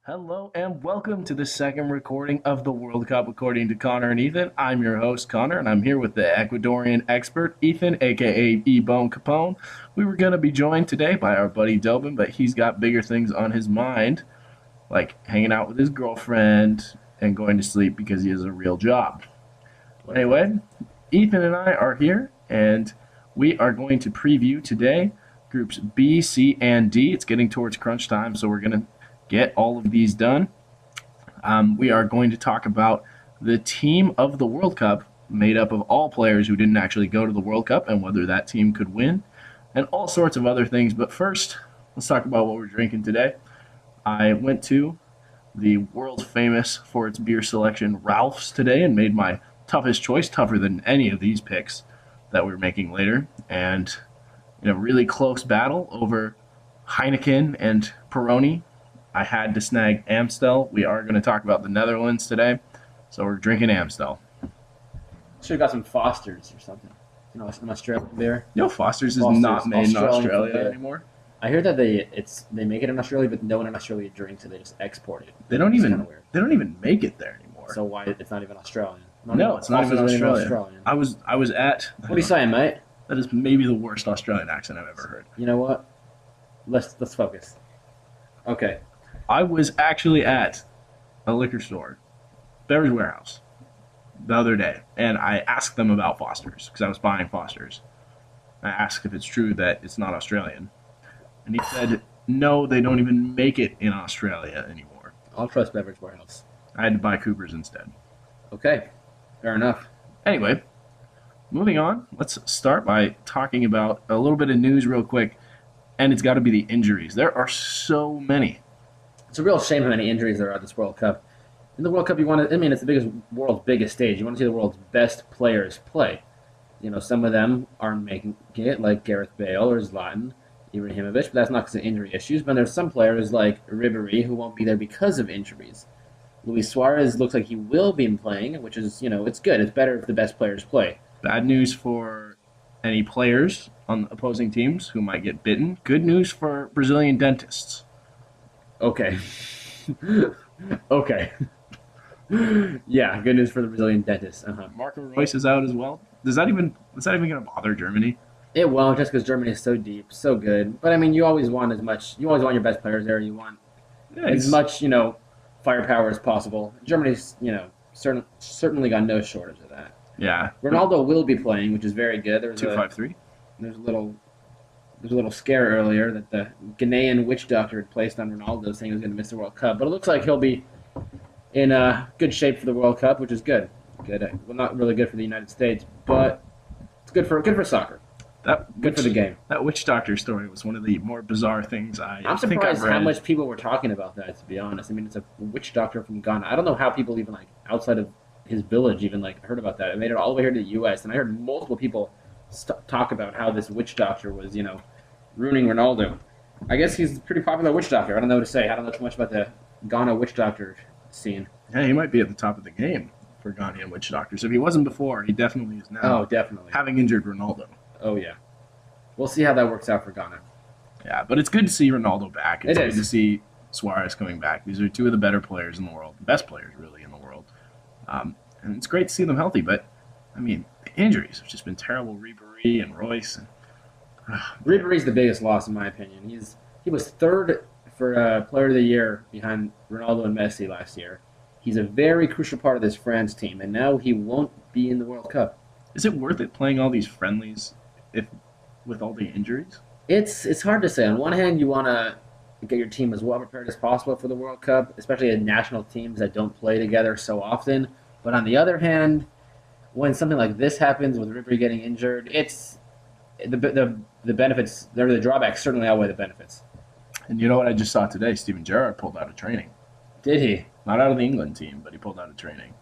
Hello and welcome to the second recording of the World Cup according to Connor and Ethan. I'm your host, Connor, and I'm here with the Ecuadorian expert, Ethan, aka E-Bone Capone. We were going to be joined today by our buddy Delvin, but he's got bigger things on his mind, like hanging out with his girlfriend and going to sleep because he has a real job. Anyway, Ethan and I are here, and we are going to preview today groups B, C, and D. It's getting towards crunch time, so we're going to get all of these done. We are going to talk about the team of the World Cup, made up of all players who didn't actually go to the World Cup and whether that team could win, and all sorts of other things. But first, let's talk about what we're drinking today. I went to the world famous for its beer selection, Ralph's, today, and made my toughest choice, tougher than any of these picks that we're making later. And in a really close battle over Heineken and Peroni, I had to snag Amstel. We are going to talk about the Netherlands today, so we're drinking Amstel. Should have got some Fosters or something. An Australian beer. You know, Foster's is Foster's not made in Australian Australia beer. anymore. I heard that they make it in Australia, but no one in Australia drinks it. They just export it. They don't It's even kinda weird. they don't even make it there anymore. So why it's not even Australian? No, it's not even Foster's Australian. I was at. What are you saying, mate? That is maybe the worst Australian accent I've ever heard. You know what? Let's focus. Okay. I was actually at a liquor store, beverage warehouse, the other day, and I asked them about Foster's because I was buying Foster's. I asked if it's true that it's not Australian, and he said no, they don't even make it in Australia anymore. I'll trust Beverage Warehouse. I had to buy Cooper's instead. Okay. Fair enough. Anyway, moving on, let's start by talking about a little bit of news real quick, and it's got to be the injuries. There are so many. It's a real shame how many injuries there are at this World Cup. In the World Cup, it's the world's biggest stage. You want to see the world's best players play. Some of them aren't making it, like Gareth Bale or Zlatan Ibrahimovic, but that's not because of injury issues. But there's some players like Ribéry who won't be there because of injuries. Luis Suarez looks like he will be playing, which is, it's good. It's better if the best players play. Bad news for any players on opposing teams who might get bitten. Good news for Brazilian dentists. Okay. Okay. Yeah, good news for the Brazilian dentists. Marco Reus is out as well. Is that even going to bother Germany? It won't, just because Germany is so deep, so good. But, you always want your best players there. You want as much, firepower as possible. Germany's, certainly got no shortage of that. Yeah. Ronaldo will be playing, which is very good. 253. There's a little scare earlier that the Ghanaian witch doctor had placed on Ronaldo, saying he was going to miss the World Cup. But it looks like he'll be in good shape for the World Cup, which is good. Good. Well, not really good for the United States, but it's good for soccer. Good for the game. That witch doctor story was one of the more bizarre things I'm think I've surprised read. how much people were talking about that, to be honest. It's a witch doctor from Ghana. I don't know how people even, outside of his village even, heard about that. It made it all the way here to the U.S., and I heard multiple people talk about how this witch doctor was, ruining Ronaldo. I guess he's a pretty popular witch doctor. I don't know what to say. I don't know too much about the Ghana witch doctor scene. Yeah, he might be at the top of the game for Ghanaian witch doctors. If he wasn't before, he definitely is now. Oh, definitely. Having injured Ronaldo. Oh, yeah. We'll see how that works out for Ghana. Yeah, but it's good to see Ronaldo back. It's It good is. to see Suarez coming back. These are two of the better players in the world, the best players really in the world. And it's great to see them healthy, but, the injuries have just been terrible. Ribéry and Royce. Ribéry's the biggest loss, in my opinion. He was third for Player of the Year behind Ronaldo and Messi last year. He's a very crucial part of this France team, and now he won't be in the World Cup. Is it worth it playing all these friendlies with all the injuries? It's hard to say. On one hand, you want to get your team as well prepared as possible for the World Cup, especially in national teams that don't play together so often. But on the other hand, when something like this happens with Ribéry getting injured, it's the benefits, the drawbacks certainly outweigh the benefits. And you know what I just saw today? Steven Gerrard pulled out of training. Did he? Not out of the England team, but he pulled out of training.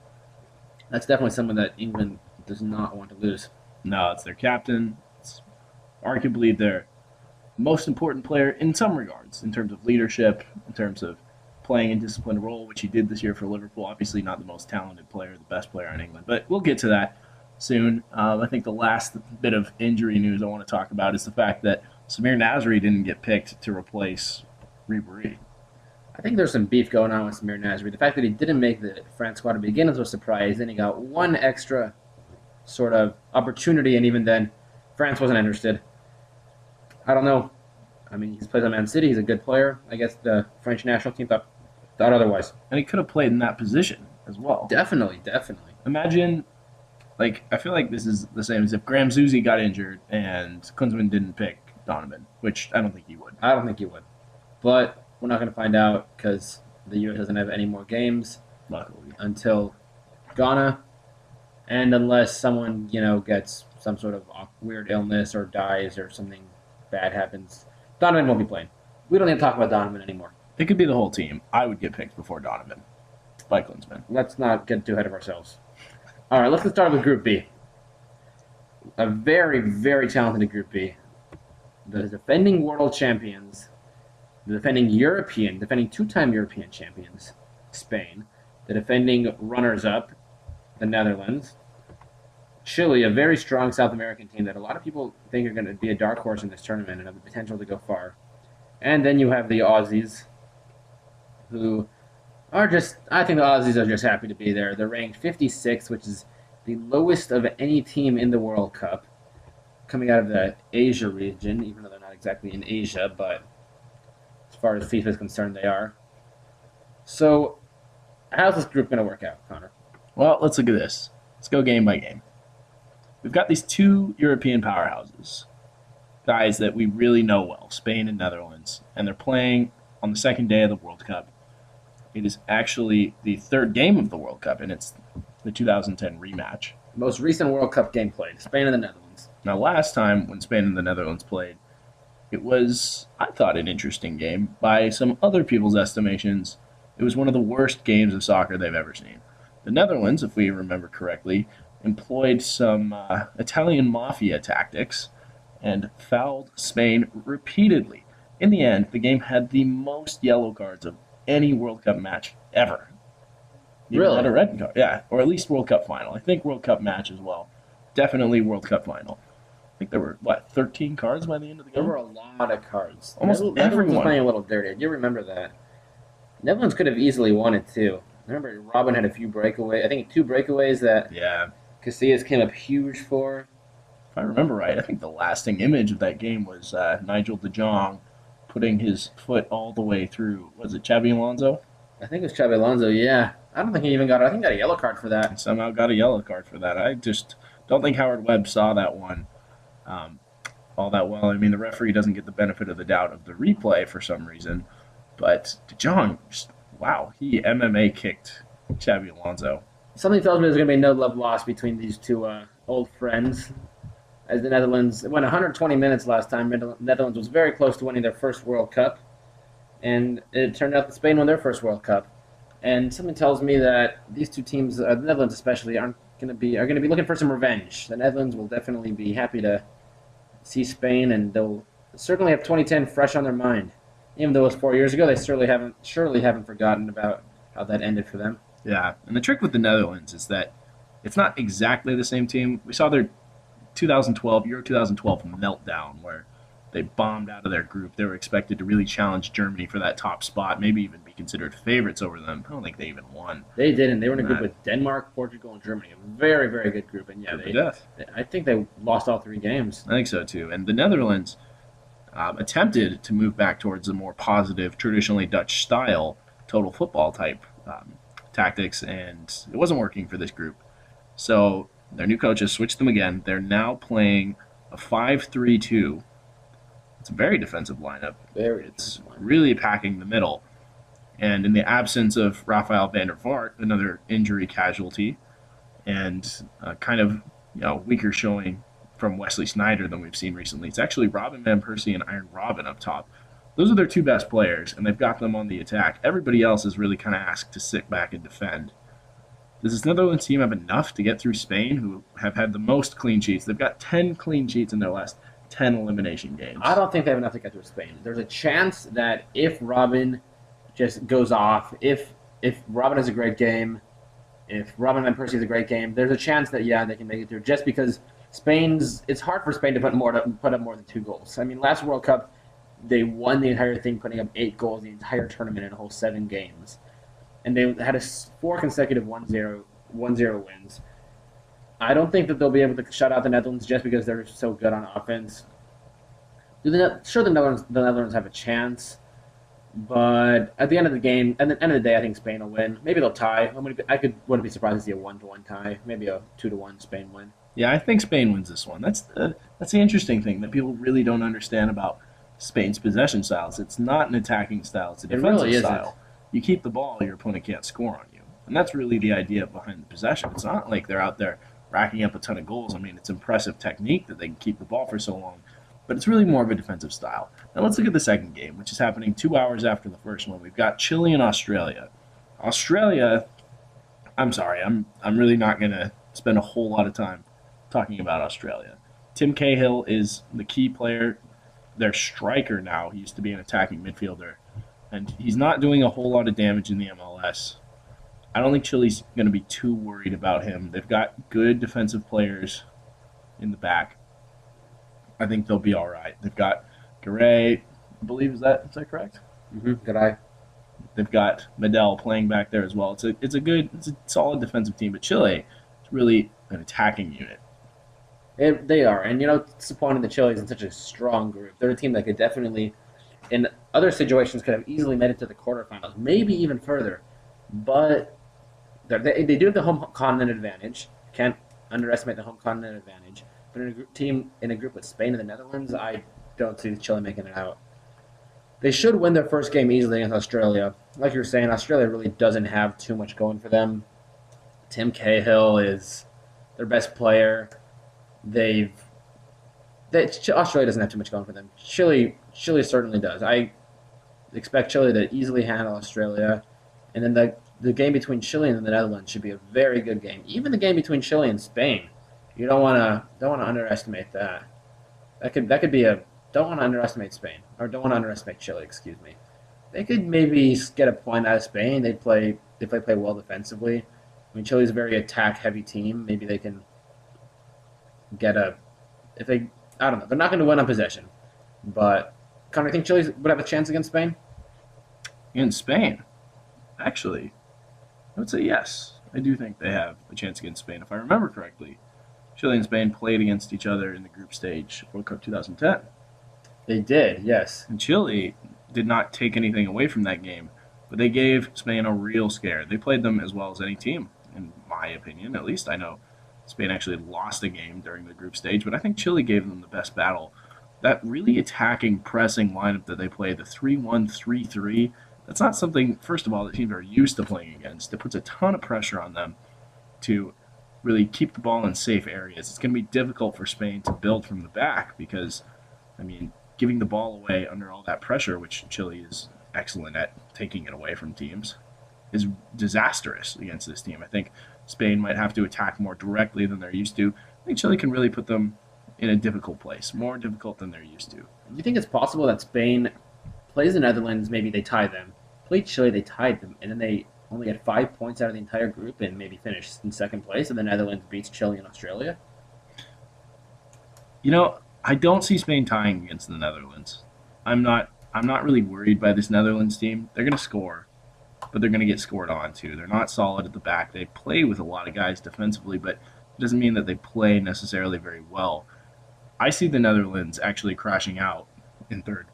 That's definitely someone that England does not want to lose. No, it's their captain. It's arguably their most important player in some regards, in terms of leadership, in terms of playing a disciplined role, which he did this year for Liverpool. Obviously not the most talented player, the best player in England, but we'll get to that soon. I think the last bit of injury news I want to talk about is the fact that Samir Nasri didn't get picked to replace Ribéry. I think there's some beef going on with Samir Nasri. The fact that he didn't make the France squad to begin was a surprise. Then he got one extra sort of opportunity, and even then, France wasn't interested. I don't know. I mean, he's played on Man City. He's a good player. I guess the French national team thought otherwise. And he could have played in that position as well. Definitely, definitely. Imagine, like, I feel like this is the same as if Graham Zusi got injured and Klinsmann didn't pick Donovan, which I don't think he would. I don't think he would. But we're not going to find out because the U.S. doesn't have any more games Luckily. until Ghana. And unless someone, gets some sort of weird illness or dies or something bad happens, Donovan won't be playing. We don't need to talk about Donovan anymore. It could be the whole team. I would get picked before Donovan by Klinsmann. Let's not get too ahead of ourselves. All right, let's get started with Group B. A very, very talented Group B. The defending world champions, the defending two-time European champions, Spain, the defending runners-up, the Netherlands, Chile, a very strong South American team that a lot of people think are going to be a dark horse in this tournament and have the potential to go far. And then you have the Aussies, who are I think the Aussies are just happy to be there. They're ranked 56th, which is the lowest of any team in the World Cup, coming out of the Asia region, even though they're not exactly in Asia, but as far as FIFA is concerned, they are. So, how's this group going to work out, Connor? Well, let's look at this. Let's go game by game. We've got these two European powerhouses, guys that we really know well, Spain and Netherlands, and they're playing on the second day of the World Cup. It is actually the third game of the World Cup, and it's the 2010 rematch. Most recent World Cup game played, Spain and the Netherlands. Now, last time when Spain and the Netherlands played, it was, I thought, an interesting game. By some other people's estimations, it was one of the worst games of soccer they've ever seen. The Netherlands, if we remember correctly, employed some Italian mafia tactics and fouled Spain repeatedly. In the end, the game had the most yellow cards of any World Cup match ever. Really? Had a red card, yeah, or at least World Cup final. I think World Cup match as well. Definitely World Cup final. I think there were 13 cards by the end of the game. There were a lot of cards. Almost Netherlands everyone was playing a little dirty. I do remember that. Netherlands could have easily won it too. I remember Robin had a few breakaways. I think 2 breakaways that Casillas came up huge for. If I remember right, I think the lasting image of that game was Nigel de Jong putting his foot all the way through. Was it Xabi Alonso? I think it was Xabi Alonso. Yeah, I don't think he even got. I think he got a yellow card for that. He somehow got a yellow card for that. I just don't think Howard Webb saw that one all that well. I mean, the referee doesn't get the benefit of the doubt of the replay for some reason, but de Jong, wow, he MMA kicked Xabi Alonso. Something tells me there's going to be no love lost between these two old friends. As the Netherlands went 120 minutes last time, Netherlands was very close to winning their first World Cup, and it turned out that Spain won their first World Cup. And something tells me that these two teams, the Netherlands especially, are going to be looking for some revenge. The Netherlands will definitely be happy to see Spain, and they'll certainly have 2010 fresh on their mind. Even though it was 4 years ago, they surely haven't forgotten about how that ended for them. Yeah, and the trick with the Netherlands is that it's not exactly the same team. We saw their Euro 2012 meltdown where they bombed out of their group. They were expected to really challenge Germany for that top spot, maybe even be considered favorites over them. I don't think they even won. They didn't. They were in a group with Denmark, Portugal, and Germany. A very, very good group. And yeah, I think they lost all 3 games. I think so too. And the Netherlands attempted to move back towards a more positive, traditionally Dutch style total football type tactics, and it wasn't working for this group. So their new coaches switched them again. They're now playing a 5-3-2. It's a very defensive lineup. It's really packing the middle. And in the absence of Rafael van der Vaart, another injury casualty, and kind of weaker showing from Wesley Sneijder than we've seen recently, it's actually Robin Van Persie and Iron Robin up top. Those are their 2 best players, and they've got them on the attack. Everybody else is really kind of asked to sit back and defend. Does this Netherlands team have enough to get through Spain, who have had the most clean sheets? They've got 10 clean sheets in their last 10 elimination games. I don't think they have enough to get through Spain. There's a chance that if Robin just goes off, if Robin has a great game, if Robin Van Persie has a great game, there's a chance that, they can make it through just because it's hard for Spain to put up more than 2 goals. I mean, last World Cup, they won the entire thing, putting up 8 goals the entire tournament in a whole 7 games. And they had 4 consecutive 1-0 wins. I don't think that they'll be able to shut out the Netherlands just because they're so good on offense. Sure, the Netherlands have a chance, but at the end of the game, at the end of the day, I think Spain will win. Maybe they'll tie. Wouldn't be surprised to see a 1-1 tie. Maybe a 2-1 Spain win. Yeah, I think Spain wins this one. That's the interesting thing that people really don't understand about Spain's possession styles. It's not an attacking style; it's a It defensive really isn't. style. You keep the ball, your opponent can't score on you, and that's really the idea behind the possession. It's not like they're out there racking up a ton of goals. I mean, it's impressive technique that they can keep the ball for so long, but it's really more of a defensive style. Now let's look at the second game, which is happening 2 hours after the first one. We've got Chile and Australia. Australia, I'm sorry, I'm really not going to spend a whole lot of time talking about Australia. Tim Cahill is the key player, their striker now. He used to be an attacking midfielder, and he's not doing a whole lot of damage in the MLS. I don't think Chile's going to be too worried about him. They've got good defensive players in the back. I think they'll be all right. They've got Garay, I believe, is that correct? Good eye. They've got Medell playing back there as well. It's a solid defensive team, but Chile is really an attacking unit. They are, and it's disappointing that Chile is in such a strong group. They're a team that could definitely, in other situations, could have easily made it to the quarterfinals, maybe even further. But they do have the home continent advantage. Can't underestimate the home continent advantage. But in a group with Spain and the Netherlands, I don't see Chile making it out. They should win their first game easily against Australia. Like you were saying, Australia really doesn't have too much going for them. Tim Cahill is their best player. Australia doesn't have too much going for them. Chile certainly does. I expect Chile to easily handle Australia, and then the game between Chile and the Netherlands should be a very good game. Even the game between Chile and Spain, you don't want to underestimate that. That could be a don't want to underestimate Spain or don't want to underestimate Chile. Excuse me. They could maybe get a point out of Spain. They play well defensively. I mean, Chile's a very attack heavy team. Maybe they can get I don't know. They're not going to win on possession, but Connor, I think Chile would have a chance against Spain. In Spain, actually, I would say yes. I do think they have a chance against Spain. If I remember correctly, Chile and Spain played against each other in the group stage World Cup 2010. They did, yes. And Chile did not take anything away from that game, but they gave Spain a real scare. They played them as well as any team, in my opinion. At least I know Spain actually lost a game during the group stage, but I think Chile gave them the best battle. That really attacking, pressing lineup that they play, the 3-1-3-3, that's not something, first of all, that teams are used to playing against. It puts a ton of pressure on them to really keep the ball in safe areas. It's going to be difficult for Spain to build from the back because, I mean, giving the ball away under all that pressure, which Chile is excellent at taking it away from teams, is disastrous against this team. I think Spain might have to attack more directly than they're used to. I think Chile can really put them in a difficult place, more difficult than they're used to. Do you think it's possible that Spain plays the Netherlands, maybe they tie them, play Chile, they tied them, and then they only get 5 points out of the entire group and maybe finish in second place, and the Netherlands beats Chile and Australia? I don't see Spain tying against the Netherlands. I'm not really worried by this Netherlands team. They're going to score, but they're going to get scored on too. They're not solid at the back. They play with a lot of guys defensively, but it doesn't mean that they play necessarily very well. I see the Netherlands actually crashing out in third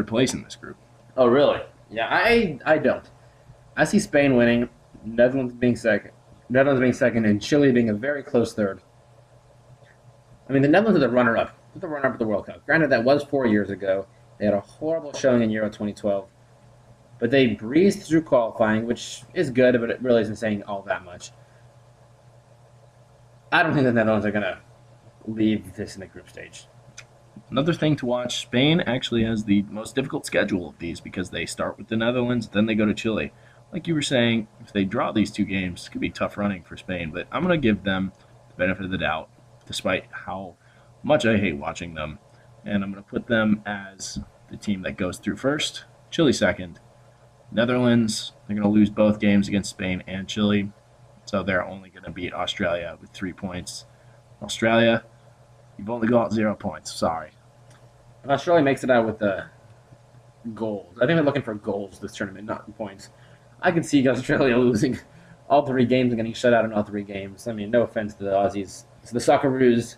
place in this group. Oh, really? Yeah, I don't. I see Spain winning, Netherlands being second, and Chile being a very close third. I mean, the Netherlands are the runner-up. They're the runner-up of the World Cup. Granted, that was 4 years ago. They had a horrible showing in Euro 2012. But they breezed through qualifying, which is good, but it really isn't saying all that much. I don't think the Netherlands are going to leave this in the group stage. Another thing to watch, Spain actually has the most difficult schedule of these because they start with the Netherlands, then they go to Chile. Like you were saying, if they draw these two games, it could be tough running for Spain, but I'm going to give them the benefit of the doubt, despite how much I hate watching them. And I'm going to put them as the team that goes through first, Chile second. Netherlands, they're going to lose both games against Spain and Chile, so they're only going to beat Australia with 3 points. Australia, you've only got 0 points. Sorry. If Australia makes it out with the goals, I think they're looking for goals this tournament, not points. I can see Australia losing all three games and getting shut out in all three games. I mean, no offense to the Aussies, to the Socceroos,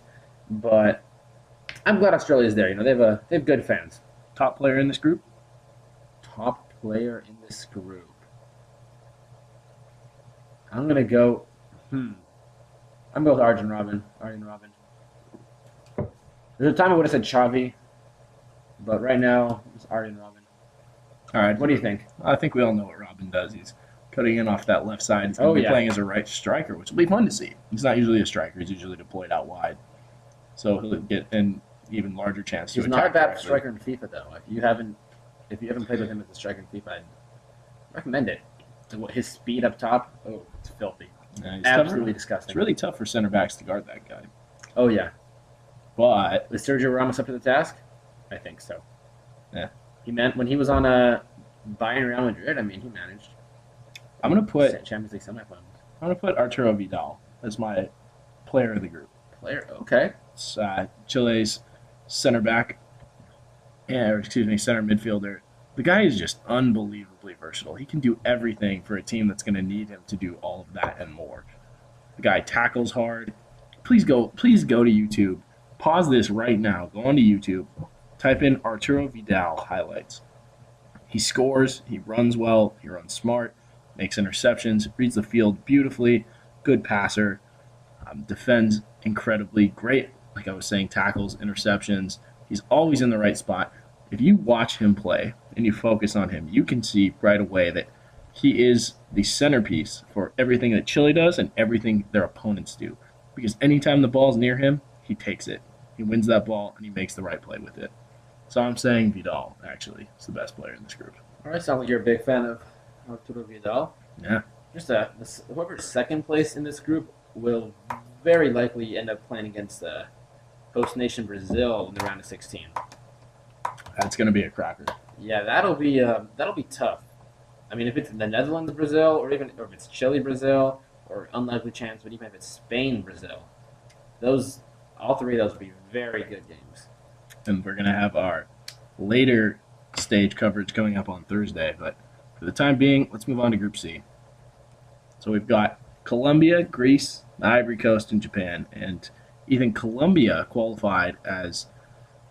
but I'm glad Australia's there. You know, they have good fans. Top player in this group? Top player in this group. I'm gonna go. I'm going with Arjen Robin. Arjen Robin. There's a time I would have said Xavi, but right now it's Arjen Robin. All right. What do you think? I think we all know what Robin does. He's cutting in off that left side. He's going to be playing as a right striker, which will be fun to see. He's not usually a striker. He's usually deployed out wide. So he'll get an even larger chance to He's attack. not a bad directly. striker in FIFA, though. If you haven't played with him as a striker in FIFA, I'd recommend it. His speed up top, it's filthy. Yeah, Absolutely disgusting. It's really tough for center backs to guard that guy. Oh, yeah. But Was Sergio Ramos up to the task? I think so. Yeah. When he was on Bayern Real Madrid, I mean, he managed. I'm gonna put Champions League semifinals. I'm gonna put Arturo Vidal as my player of the group. Player, okay. It's, Chile's center back, or excuse me, center midfielder. The guy is just unbelievably versatile. He can do everything for a team that's going to need him to do all of that and more. The guy tackles hard. Please go to YouTube. Pause this right now. Go onto YouTube. Type in Arturo Vidal highlights. He scores. He runs well. He runs smart. Makes interceptions. Reads the field beautifully. Good passer. Defends incredibly great. Like I was saying, tackles, interceptions. He's always in the right spot. If you watch him play and you focus on him, you can see right away that he is the centerpiece for everything that Chile does and everything their opponents do. Because anytime the ball's near him, he takes it. He wins that ball and he makes the right play with it. So I'm saying Vidal, actually, is the best player in this group. All right, sounds like you're a big fan of Arturo Vidal. Yeah. Whoever's second place in this group will very likely end up playing against the host nation Brazil in the round of 16. That's going to be a cracker. Yeah, that'll be tough. I mean, if it's the Netherlands Brazil, or if it's Chile Brazil, or unlikely chance, but even if it's Spain Brazil, all three of those will be very good games. And we're going to have our later stage coverage coming up on Thursday. But for the time being, let's move on to Group C. So we've got Colombia, Greece, Ivory Coast, and Japan. And even Colombia qualified as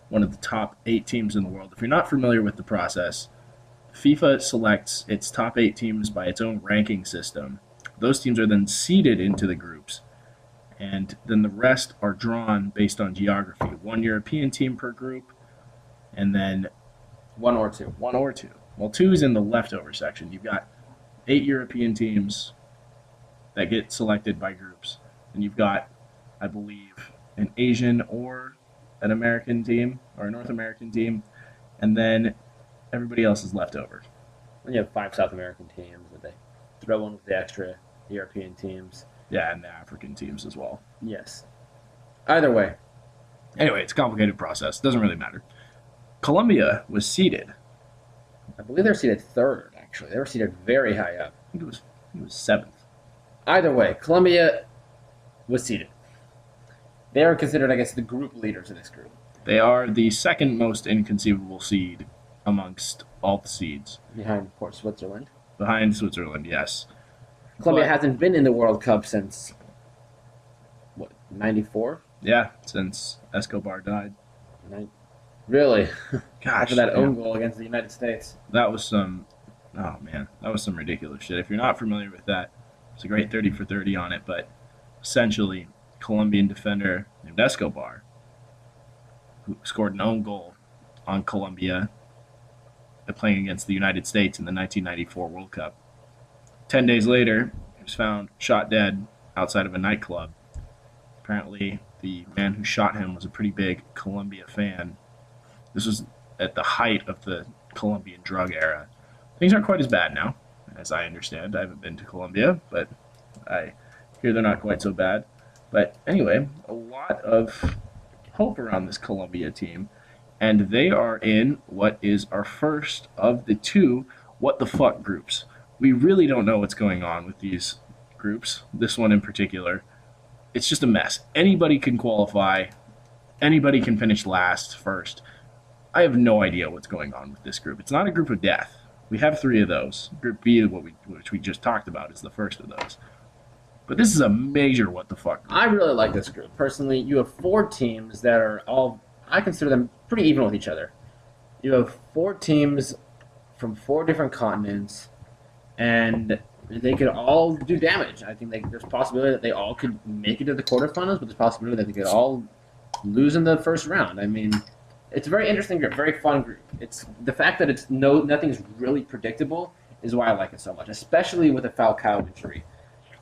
one of the top 8 teams in the world. If you're not familiar with the process, FIFA selects its top 8 teams by its own ranking system. Those teams are then seeded into the groups, and then the rest are drawn based on geography. 1 European team per group, and then one or two. Well, 2 is in the leftover section. You've got 8 European teams that get selected by groups, and you've got, I believe, an Asian or an American team or a North American team, and then everybody else is left over. And you have 5 South American teams that they throw in with the extra European teams. Yeah, and the African teams as well. Yes. Either way. Anyway, it's a complicated process. Doesn't really matter. Colombia was seeded. I believe they're seated 3rd, actually. They were seated very high up. I think it was 7th. Either way, Colombia was seated. They are considered, I guess, the group leaders in this group. They are the second most inconceivable seed amongst all the seeds. Behind poor Switzerland. Behind Switzerland, yes. Colombia hasn't been in the World Cup since, 94? Yeah, since Escobar died. Really? Gosh. After that own goal against the United States. That was some ridiculous shit. If you're not familiar with that, it's a great 30 for 30 on it, but essentially, Colombian defender named Escobar, who scored an own goal on Colombia playing against the United States in the 1994 World Cup. 10 days later, he was found shot dead outside of a nightclub. Apparently, the man who shot him was a pretty big Colombia fan. This was at the height of the Colombian drug era. Things aren't quite as bad now, as I understand. I haven't been to Colombia, but I hear they're not quite so bad. But anyway, a lot of hope around this Colombia team, and they are in what is our first of the 2 what the fuck groups. We really don't know what's going on with these groups, this one in particular. It's just a mess. Anybody can qualify. Anybody can finish last, first. I have no idea what's going on with this group. It's not a group of death. We have three of those. Group B, which we just talked about, is the first of those. But this is a major what the fuck. I really like this group. Personally, you have 4 teams that are all, I consider them pretty even with each other. You have 4 teams from 4 different continents, and they could all do damage. I think there's a possibility that they all could make it to the quarterfinals, but there's a possibility that they could all lose in the first round. I mean, it's a very interesting group, very fun group. It's the fact that nothing's really predictable is why I like it so much, especially with a Falcao injury,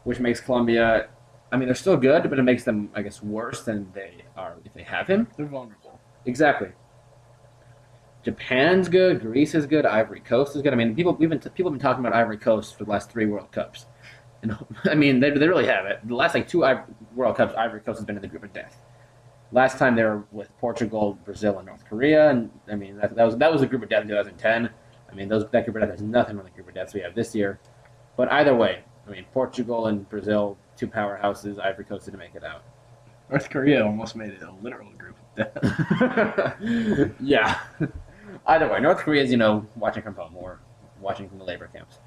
which makes Colombia. I mean, they're still good, but it makes them, I guess, worse than they are if they have him. They're vulnerable. Exactly. Japan's good. Greece is good. Ivory Coast is good. I mean, people have been talking about Ivory Coast for the last 3 World Cups. And, I mean, they really have it. The last 2 World Cups, Ivory Coast has been in the group of death. Last time they were with Portugal, Brazil, and North Korea, and I mean that was a group of death in 2010. I mean that group of death has nothing on the group of deaths we have this year. But either way, I mean Portugal and Brazil, 2 powerhouses. Ivory Coast didn't make it out. North Korea almost made it a literal group of death. Yeah. Either way, North Korea is watching from home or watching from the labor camps.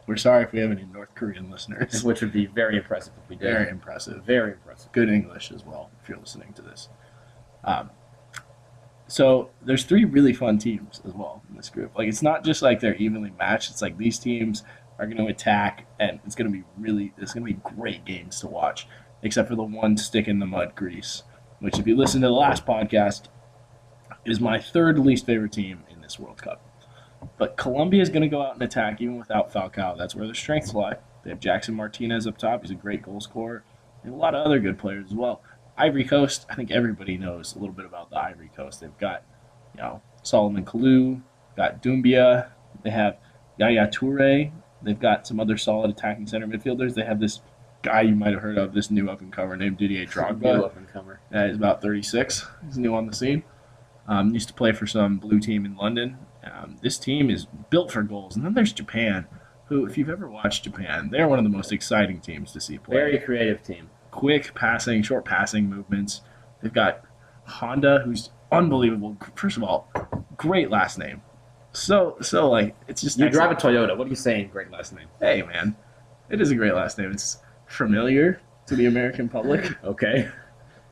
We're sorry if we have any North Korean listeners. Which would be very impressive if we did. Very impressive. Very impressive. Good English as well, if you're listening to this. So there's 3 really fun teams as well in this group. Like, it's not just like they're evenly matched. It's like these teams are going to attack, and it's going to be great games to watch, except for the one stick in the mud, Greece, which, if you listen to the last podcast, is my 3rd least favorite team in this World Cup. But Colombia is going to go out and attack even without Falcao. That's where their strengths lie. They have Jackson Martinez up top. He's a great goal scorer. And a lot of other good players as well. Ivory Coast, I think everybody knows a little bit about the Ivory Coast. They've got, Solomon Kalou, got Doumbia. They have Yaya Toure. They've got some other solid attacking center midfielders. They have this guy you might have heard of, this new up-and-comer named Didier Drogba. New up-and-comer. He's about 36. He's new on the scene. Used to play for some blue team in London. This team is built for goals. And then there's Japan, who, if you've ever watched Japan, they're one of the most exciting teams to see play. Very creative team. Quick passing, short passing movements. They've got Honda, who's unbelievable. First of all, great last name. So like, it's just... You drive a Toyota. What are you saying, great last name? Hey, man. It is a great last name. It's familiar to the American public. Okay.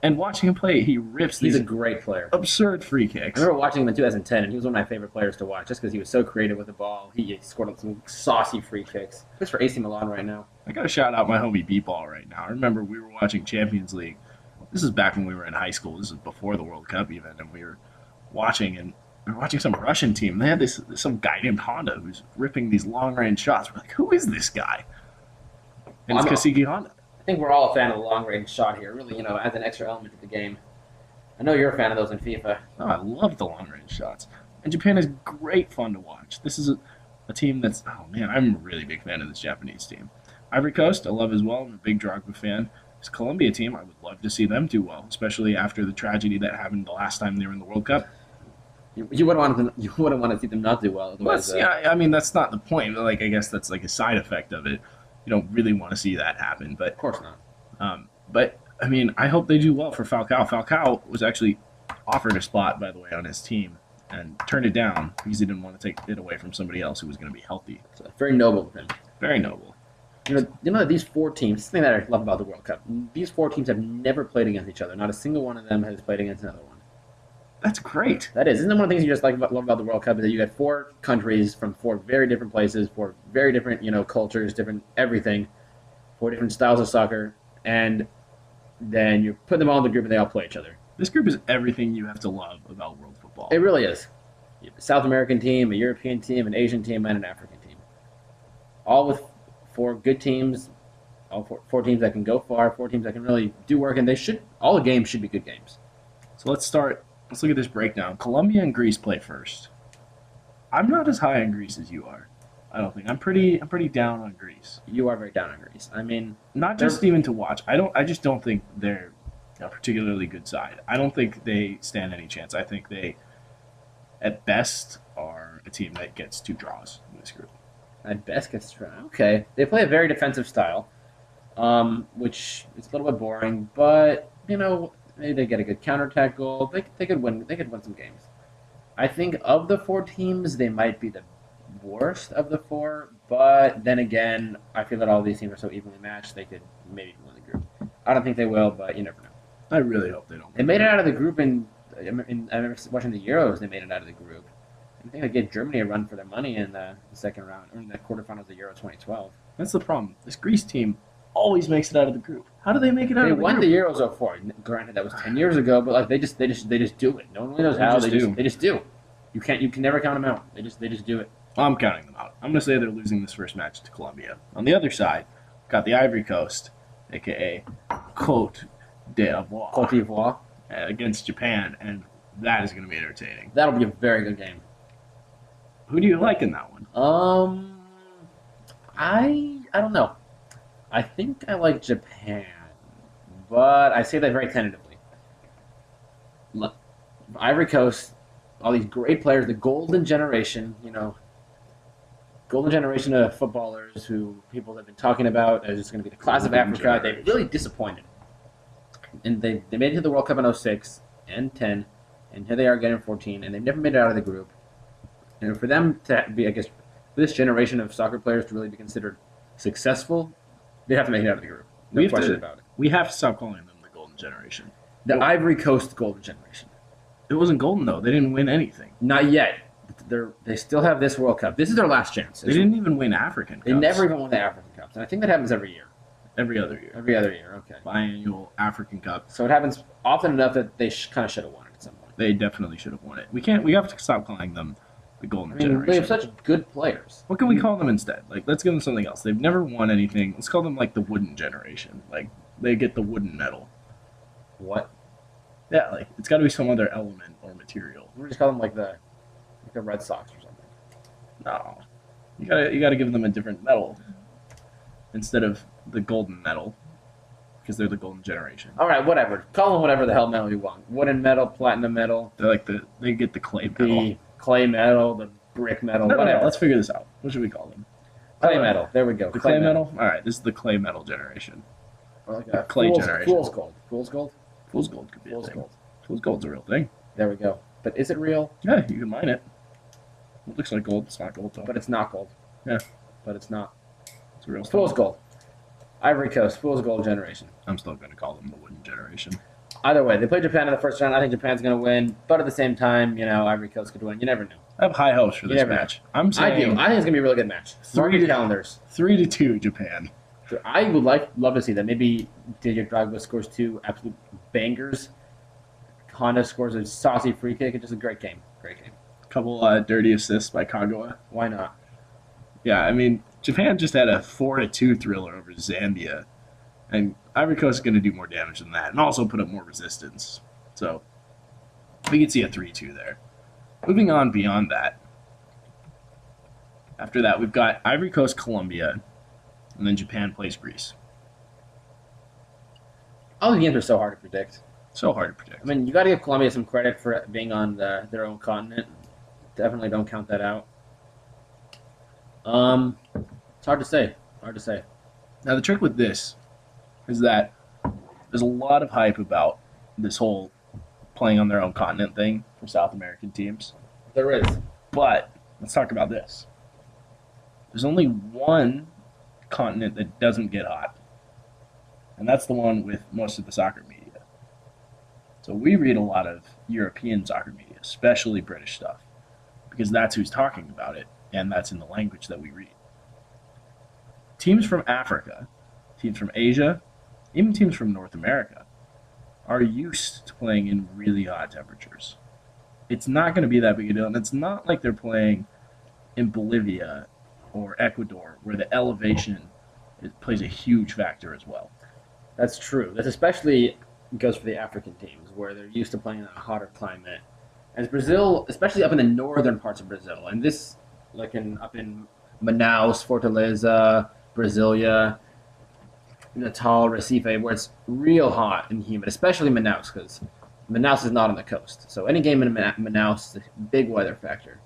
And watching him play, he rips He's these a great player. absurd free kicks. I remember watching him in 2010, and he was one of my favorite players to watch just because he was so creative with the ball. He scored some saucy free kicks. Just for AC Milan right now. I got to shout out my homie B-Ball right now. I remember we were watching Champions League. This is back when we were in high school. This is before the World Cup even, and we were watching some Russian team. They had some guy named Honda who's ripping these long-range shots. We're like, who is this guy? And it's Kasiki Honda. I think we're all a fan of the long-range shot here. Really, adds an extra element to the game. I know you're a fan of those in FIFA. Oh, I love the long-range shots. And Japan is great fun to watch. This is a team that's, oh man, I'm a really big fan of this Japanese team. Ivory Coast, I love as well. I'm a big Drogba fan. This Colombia team, I would love to see them do well, especially after the tragedy that happened the last time they were in the World Cup. You wouldn't want to see them not do well. Yeah, I mean, that's not the point. Like, I guess that's like a side effect of it. You don't really want to see that happen. But of course not. But I mean, I hope they do well for Falcao. Falcao was actually offered a spot, by the way, on his team and turned it down because he didn't want to take it away from somebody else who was going to be healthy. So very noble of him. Very noble. These 4 teams, this thing that I love about the World Cup, these 4 teams have never played against each other. Not a single one of them has played against another one. That's great. That is. Isn't that one of the things you just love about the World Cup is that you got 4 countries from 4 very different places, 4 very different, cultures, different everything, 4 different styles of soccer, and then you put them all in the group and they all play each other. This group is everything you have to love about world football. It really is. You have a South American team, a European team, an Asian team, and an African team. All with 4 good teams, all 4 teams that can go far, 4 teams that can really do work, and all the games should be good games. So let's look at this breakdown. Colombia and Greece play first. I'm not as high on Greece as you are. I don't think. I'm pretty down on Greece. You are very down on Greece. I mean, not just even to watch. I just don't think they're a particularly good side. I don't think they stand any chance. I think they, at best, are a team that gets 2 draws in this group. At best gets 2 draws. Okay. They play a very defensive style, which is a little bit boring, but, maybe they get a good counterattack goal. They could win some games. I think of the four teams, they might be the worst of the four. But then again, I feel that all these teams are so evenly matched, they could maybe win the group. I don't think they will, but you never know. I really hope they don't. They made it out of the group I remember watching the Euros. They made it out of the group. I think they gave Germany a run for their money in the second round, or in the quarterfinals of the Euro 2012. That's the problem. This Greece team always makes it out of the group. How do they make it out They of the won group? the Euros 04. Granted, that was 10 years ago, but like they just do it. No one really knows They how. just do. They just do. You can never count them out. They just do it. I'm counting them out. I'm going to say they're losing this first match to Colombia. On the other side, got the Ivory Coast, a.k.a. Cote d'Ivoire, Cote d'Ivoire. against Japan, and that is going to be entertaining. That'll be a very good game. Who do you like in that one? I don't know. I think I like Japan, but I say that very tentatively. Ivory Coast, all these great players, the golden generation, golden generation of footballers who people have been talking about as just going to be the class of Golden Africa. They generation. really disappointed. And they made it to the World Cup in 06 and 10, and here they are getting 14, and they've never made it out of the group. And for them to be, I guess, for this generation of soccer players to really be considered successful, they have to make it out of the group. No We have question to- about it. We have to stop calling them the Golden Generation. The Ivory Coast golden generation. It wasn't golden, though. They didn't win anything. Not yet. They still have this World Cup. This is their last chance. They didn't even win African They Cups. never even won the African Cups, and I think that happens every year. Every other year. Every other year, okay. Biannual African Cup. So it happens often enough that they kind of should have won it at some point. They definitely should have won it. We have to stop calling them the Golden I mean, Generation. they have such good players. What can we call them instead? Like, let's give them something else. They've never won anything. Let's call them like the Wooden Generation. Like, they get the wooden medal. What? Yeah, like it's got to be some other element or material. We just call them like the Red Sox or something. No, you gotta give them a different medal instead of the golden medal because they're the Golden Generation. All right, whatever. Call them whatever the hell medal you want. Wooden medal, platinum medal, They're like they get the clay medal. the clay medal, the brick medal, No, whatever. let's figure this out. What should we call them? Clay medal. There we go. The clay medal. All right, this is the clay medal generation. Or like a Clay fool's, generation. Fool's gold. Fool's gold. Fool's gold could be a Fool's thing. gold. Fool's gold's a real thing. There we go. But is it real? Yeah, you can mine it. It looks like gold. It's not gold though. But it's not gold. Yeah. But it's not. It's a real Fool's thing. gold. Ivory Coast. Fool's gold generation. I'm still going to call them the Wooden Generation. Either way, they played Japan in the first round. I think Japan's going to win. But at the same time, Ivory Coast could win. You never know. I have high hopes for You this never know. match. I'm I do. saying I think it's going to be a really good match. Mark your calendars. 3-2 Japan. I would love to see that. Maybe Didier Drogba scores two absolute bangers. Honda scores a saucy free kick. It's just a great game. Great game. Couple dirty assists by Kagawa. Why not? Yeah, I mean, Japan just had a 4-2 thriller over Zambia, and Ivory Coast is going to do more damage than that, and also put up more resistance. So we could see a 3-2 there. Moving on beyond that. After that, we've got Ivory Coast, Colombia, and then Japan plays Greece. All the games are so hard to predict. So hard to predict. I mean, you got to give Colombia some credit for being on their own continent. Definitely don't count that out. It's hard to say. Hard to say. Now, the trick with this is that there's a lot of hype about this whole playing on their own continent thing for South American teams. There is. But let's talk about this. There's only one continent that doesn't get hot, and that's the one with most of the soccer media. So we read a lot of European soccer media, especially British stuff, because that's who's talking about it, and that's in the language that we read. Teams from Africa, teams from Asia, even teams from North America are used to playing in really hot temperatures. It's not going to be that big a deal, and it's not like they're playing in Bolivia or Ecuador, where the elevation plays a huge factor as well. That's true. That's especially goes for the African teams, where they're used to playing in a hotter climate. As Brazil, especially up in the northern parts of Brazil, and this, up in Manaus, Fortaleza, Brasilia, Natal, Recife, where it's real hot and humid, especially Manaus, because Manaus is not on the coast. So any game in Manaus is a big weather factor.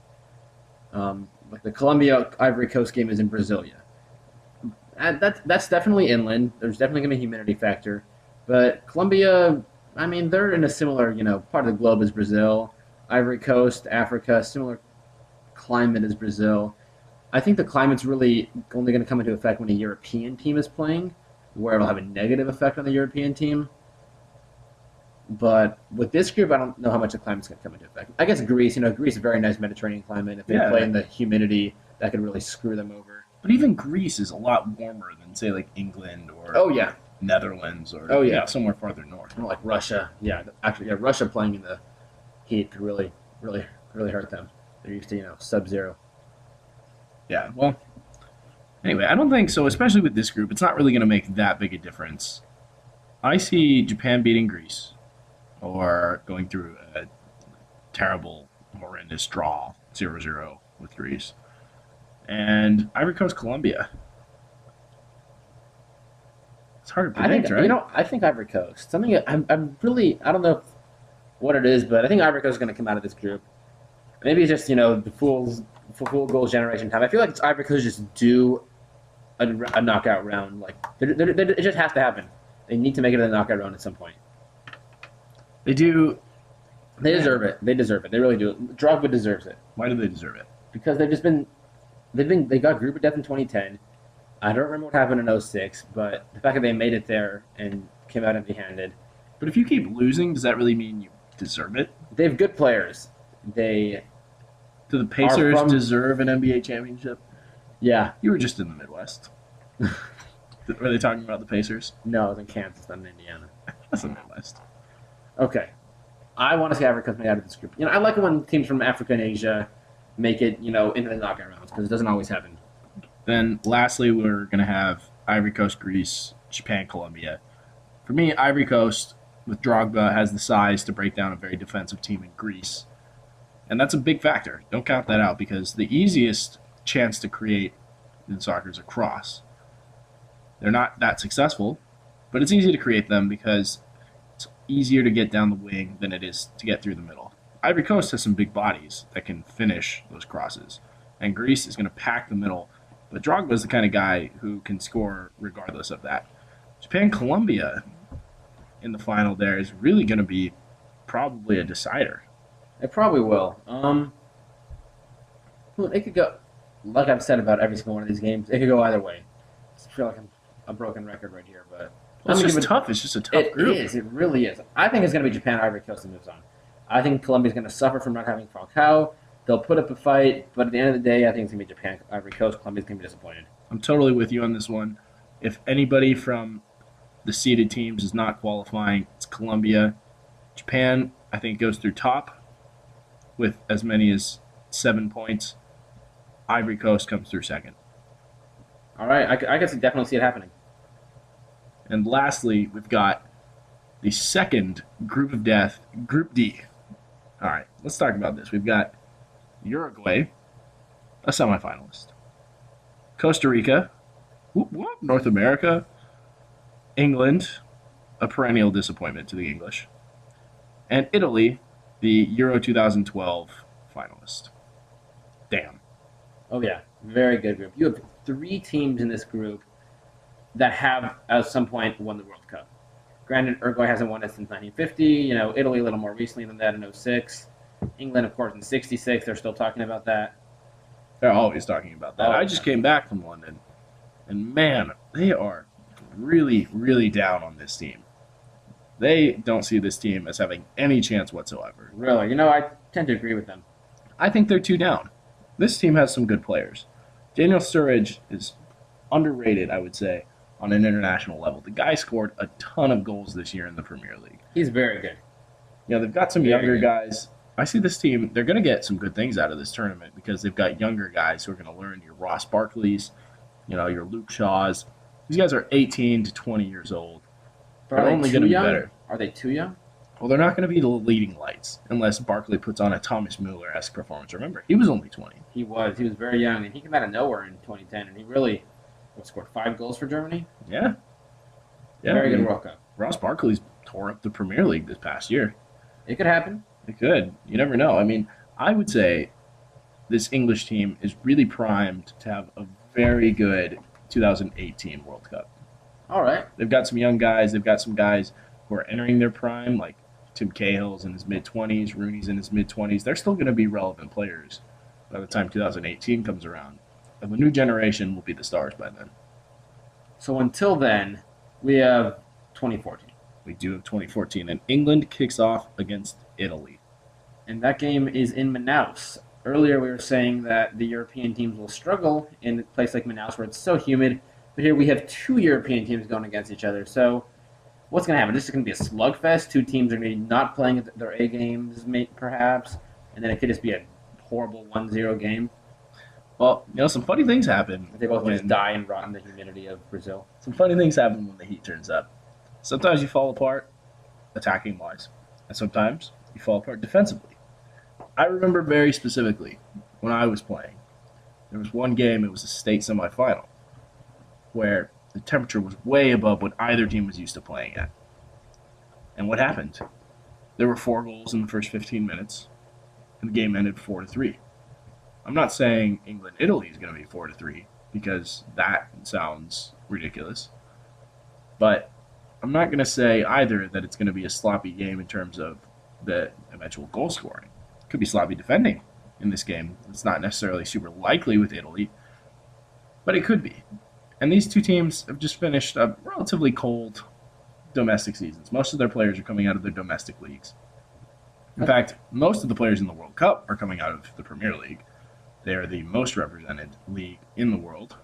Like the Colombia Ivory Coast game is in Brasilia. And that's definitely inland. There's definitely going to be a humidity factor. But Colombia, I mean, they're in a similar, part of the globe as Brazil. Ivory Coast, Africa, similar climate as Brazil. I think the climate's really only going to come into effect when a European team is playing, where it'll have a negative effect on the European team. But with this group, I don't know how much the climate's going to come into effect. I guess Greece, Greece is a very nice Mediterranean climate. If they Yeah. play in the humidity, that could really screw them over. But even Greece is a lot warmer than, say, like England or Oh, yeah. Netherlands or Oh, yeah. somewhere farther north. Like Russia. Yeah, actually, yeah, Russia playing in the heat could really, really, really hurt them. They're used to, sub-zero. Yeah, well, anyway, I don't think so, especially with this group. It's not really going to make that big a difference. I see Japan beating Greece or going through a terrible, horrendous draw, 0-0 with Greece. And Ivory Coast, Colombia. It's hard to predict, right? I think Ivory Coast. Something I'm really, I don't know what it is, but I think Ivory Coast is going to come out of this group. Maybe it's just, the full goals generation time. I feel like it's Ivory Coast just do a knockout round. Like, it just has to happen. They need to make it to the knockout round at some point. They do. They deserve it. They deserve it. They really do. Drogba deserves it. Why do they deserve it? Because they got group of death in 2010. I don't remember what happened in 06, but the fact that they made it there and came out empty-handed. But if you keep losing, does that really mean you deserve it? They have good players. Do the Pacers deserve an NBA championship? Yeah. You were just in the Midwest. Were they talking about the Pacers? No, it was in Kansas, not in Indiana. That's the Midwest. Okay. I want to see Africa come out of this group. I like it when teams from Africa and Asia make it, into the knockout rounds, because it doesn't always happen. Then, lastly, we're going to have Ivory Coast, Greece, Japan, Colombia. For me, Ivory Coast, with Drogba, has the size to break down a very defensive team in Greece. And that's a big factor. Don't count that out, because the easiest chance to create in soccer is a cross. They're not that successful, but it's easy to create them because it's easier to get down the wing than it is to get through the middle. Ivory Coast has some big bodies that can finish those crosses, and Greece is going to pack the middle. But Drogba is the kind of guy who can score regardless of that. Japan, Colombia in the final there is really going to be probably a decider. It probably will. It could go, like I've said about every single one of these games, it could go either way. I feel like I'm a broken record right here, but Well, it's just tough. It's just a tough group. It is. It really is. I think it's going to be Japan, Ivory Coast, and moves on. I think Colombia's going to suffer from not having Falcao. They'll put up a fight, but at the end of the day, I think it's going to be Japan, Ivory Coast. Colombia's going to be disappointed. I'm totally with you on this one. If anybody from the seeded teams is not qualifying, it's Colombia. Japan, I think, goes through top with as many as 7 points. Ivory Coast comes through second. All right. I can definitely see it happening. And lastly, we've got the second group of death, Group D. All right, let's talk about this. We've got Uruguay, a semifinalist. Costa Rica, North America. England, a perennial disappointment to the English. And Italy, the Euro 2012 finalist. Damn. Oh, yeah. Very good group. You have 3 teams in this group that have, at some point, won the World Cup. Granted, Uruguay hasn't won it since 1950. Italy a little more recently than that in 06. England, of course, in 66. They're still talking about that. They're always talking about that. I just came back from London, and man, they are really, really down on this team. They don't see this team as having any chance whatsoever. Really? I tend to agree with them. I think they're too down. This team has some good players. Daniel Sturridge is underrated, I would say, on an international level. The guy scored a ton of goals this year in the Premier League. He's very good. They've got some younger guys. I see this team, they're going to get some good things out of this tournament because they've got younger guys who are going to learn. Your Ross Barkleys, your Luke Shaws. These guys are 18 to 20 years old. They're only going to be better. Are they too young? Well, they're not going to be the leading lights unless Barkley puts on a Thomas Müller-esque performance. Remember, he was only 20. He was. He was very young, and he came out of nowhere in 2010, and he really scored 5 goals for Germany. Yeah. Very good World Cup. Ross Barkley's tore up the Premier League this past year. It could happen. It could. You never know. I would say this English team is really primed to have a very good 2018 World Cup. All right. They've got some young guys. They've got some guys who are entering their prime, like Tim Cahill's in his mid-20s, Rooney's in his mid-20s. They're still going to be relevant players by the time 2018 comes around. And the new generation will be the stars by then. So until then, we have 2014. We do have 2014, and England kicks off against Italy. And that game is in Manaus. Earlier, we were saying that the European teams will struggle in a place like Manaus where it's so humid. But here we have two European teams going against each other. So what's going to happen? This is going to be a slugfest. Two teams are going to be not playing at their A games, perhaps. And then it could just be a horrible 1-0 game. Well, some funny things happen. They both just die and rot in the humidity of Brazil. Some funny things happen when the heat turns up. Sometimes you fall apart attacking-wise, and sometimes you fall apart defensively. I remember very specifically when I was playing, there was one game, it was a state semifinal, where the temperature was way above what either team was used to playing at. And what happened? There were 4 goals in the first 15 minutes, and the game ended 4-3. I'm not saying England-Italy is going to be 4-3, because that sounds ridiculous. But I'm not going to say either that it's going to be a sloppy game in terms of the eventual goal scoring. It could be sloppy defending in this game. It's not necessarily super likely with Italy, but it could be. And these two teams have just finished up relatively cold domestic seasons. Most of their players are coming out of their domestic leagues. In fact, most of the players in the World Cup are coming out of the Premier League. They are the most represented league in the world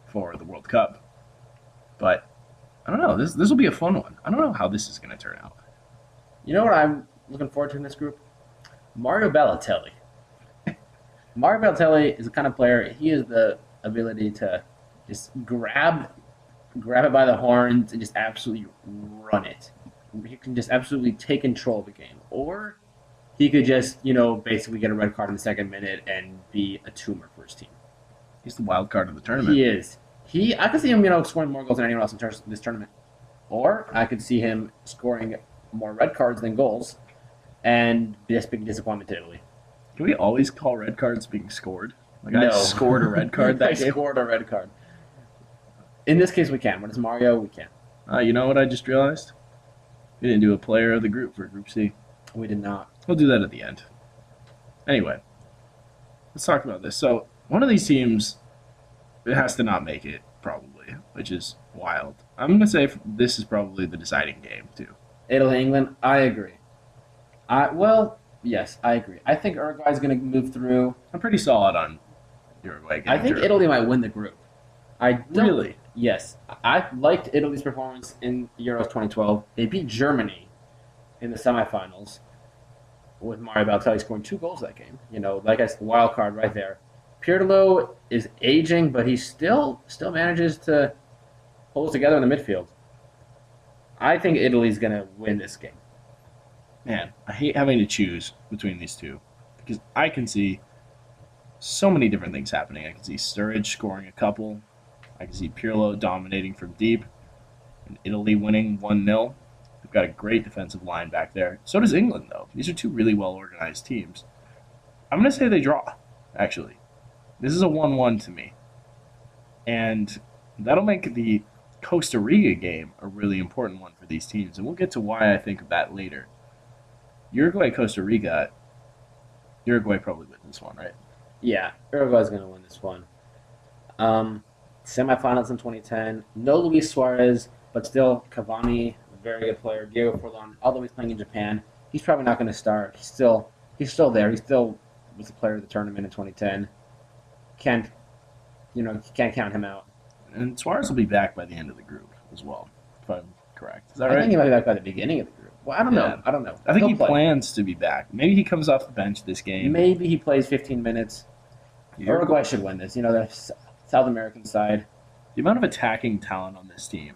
for the World Cup. But I don't know. This will be a fun one. I don't know how this is going to turn out. You know what I'm looking forward to in this group? Mario Balotelli. Mario Balotelli is the kind of player, he has the ability to just grab it by the horns and just absolutely run it. He can just absolutely take control of the game. Or he could just, basically get a red card in the second minute and be a tumor for his team. He's the wild card of the tournament. He is. I could see him, scoring more goals than anyone else in this tournament. Or I could see him scoring more red cards than goals and just being a disappointment to Italy. Can we always call red cards being scored? Like No. I scored a red card that I game? scored a red card. In this case, we can. When it's Mario, we can. You know what I just realized? We didn't do a player of the group for Group C. We did not. We'll do that at the end. Anyway, let's talk about this. So, one of these teams, it has to not make it, probably, which is wild. I'm going to say this is probably the deciding game, too. Italy, England, I agree. Yes, I agree. I think Uruguay's going to move through. I'm pretty solid on Uruguay. I think Italy might win the group. Really? Yes. I liked Italy's performance in Euros 2012. They beat Germany in the semifinals with Mario Balotelli scoring 2 goals that game. Like I said, wild card right there. Pirlo is aging, but he still manages to hold together in the midfield. I think Italy's going to win this game. Man, I hate having to choose between these two because I can see so many different things happening. I can see Sturridge scoring a couple. I can see Pirlo dominating from deep, and Italy winning 1-0. They've got a great defensive line back there. So does England, though. These are two really well-organized teams. I'm going to say they draw, actually. This is a 1-1 to me. And that'll make the Costa Rica game a really important one for these teams, and we'll get to why I think of that later. Uruguay, Costa Rica, Uruguay probably wins this one, right? Yeah, Uruguay's going to win this one. Semifinals in 2010. No Luis Suarez, but still Cavani, a very good player. Diego Forlan, although he's playing in Japan, he's probably not going to start. He's still there. He still was the player of the tournament in 2010. Can't count him out. And Suarez will be back by the end of the group as well, if I'm correct. Is that I right? think he might be back by the beginning of the group. Well, I don't know. I think He'll he play. plans to be back. Maybe he comes off the bench this game. Maybe he plays 15 minutes. Uruguay should win this. The South American side. The amount of attacking talent on this team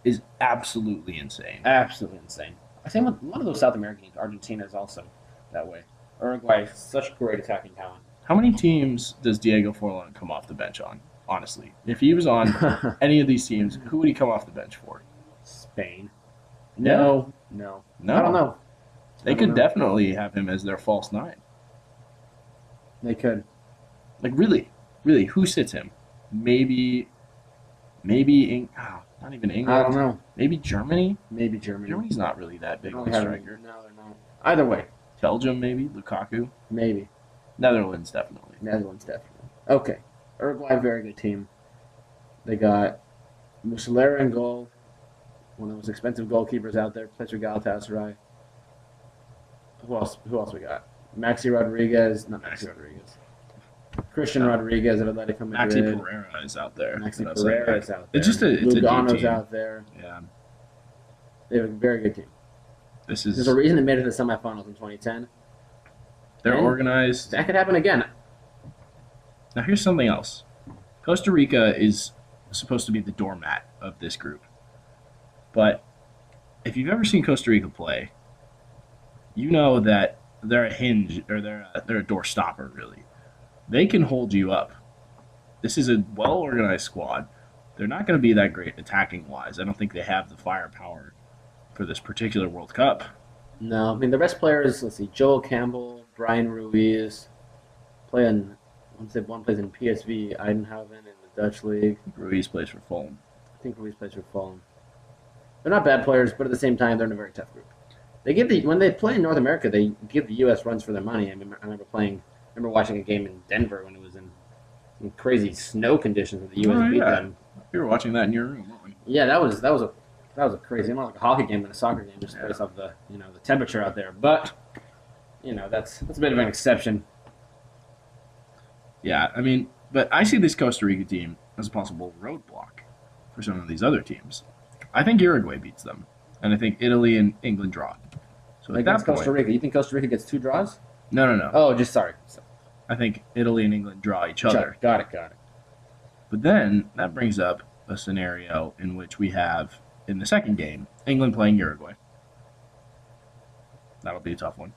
is absolutely insane. Absolutely insane. I think a lot of those South American teams, Argentina is also that way. Uruguay, such great attacking talent. How many teams does Diego Forlan come off the bench on, honestly? If he was on any of these teams, who would he come off the bench for? Spain. No. I don't know. They could definitely have him as their false 9. They could. Like, really, who sits him? Maybe Not even I don't England. know. Maybe Germany. Maybe Germany. Germany's not really that They big don't of a have striker. no, they're not. Either way, Belgium, maybe Lukaku. maybe. Netherlands, definitely. Netherlands definitely. Okay. Uruguay, very good team. They got Muslera in goal, one of the most expensive goalkeepers out there. Plays for Galatasaray. Who else? Who else we got? Maxi Rodriguez, not Maxi Rodriguez. Christian Rodriguez of Atletico Maxi Madrid. Pereira is out there. Maxi That's Pereira is out there. It's just a deep Lugano's team. out there. Yeah, They have a very good team. this There's is. a reason they made it to the semifinals in 2010. They're And organized. that could happen again. Now here's something else. Costa Rica is supposed to be the doormat of this group, but if you've ever seen Costa Rica play, you know that they're a hinge or they're a door stopper. Really, they can hold you up. This is a well organized squad. They're not going to be that great attacking wise. I don't think they have the firepower for this particular World Cup. No, I mean the best players. Let's see: Joel Campbell, Brian Ruiz, playing. One plays in PSV Eindhoven in the Dutch league. Ruiz plays for Fulham. I think Ruiz plays for Fulham. They're not bad players, but at the same time, they're in a very tough group. They give when they play in North America, they give the U.S. runs for their money. I remember watching a game in Denver when it was in crazy snow conditions where the U.S. beat them. We were watching that in your room, weren't we? Yeah, that was a crazy, more like a hockey game than a soccer game, just based off the the temperature out there. But that's a bit of an exception. Yeah, I mean, but I see this Costa Rica team as a possible roadblock for some of these other teams. I think Uruguay beats them, and I think Italy and England draw. So at Against that point, Costa Rica, you think Costa Rica gets 2 draws? no. Oh, just sorry. I think Italy and England draw each other. Got it. But then that brings up a scenario in which we have in the second game England playing Uruguay. That'll be a tough one.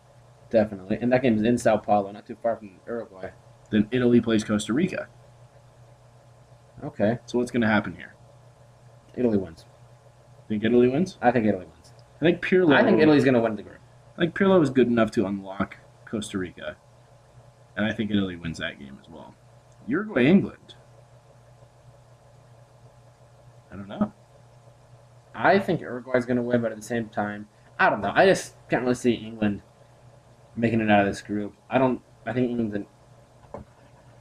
Definitely, and that game is in Sao Paulo, not too far from Uruguay. Then Italy plays Costa Rica. Okay, So what's going to happen here? Italy wins. Think Italy wins? I think Italy wins. I think Pirlo. I think Italy's going to win the group. I think Pirlo is good enough to unlock Costa Rica, and I think Italy wins that game as well. Uruguay, England. I don't know. I think Uruguay's going to win, but at the same time, I don't know. I just can't really see England making it out of this group. I think England's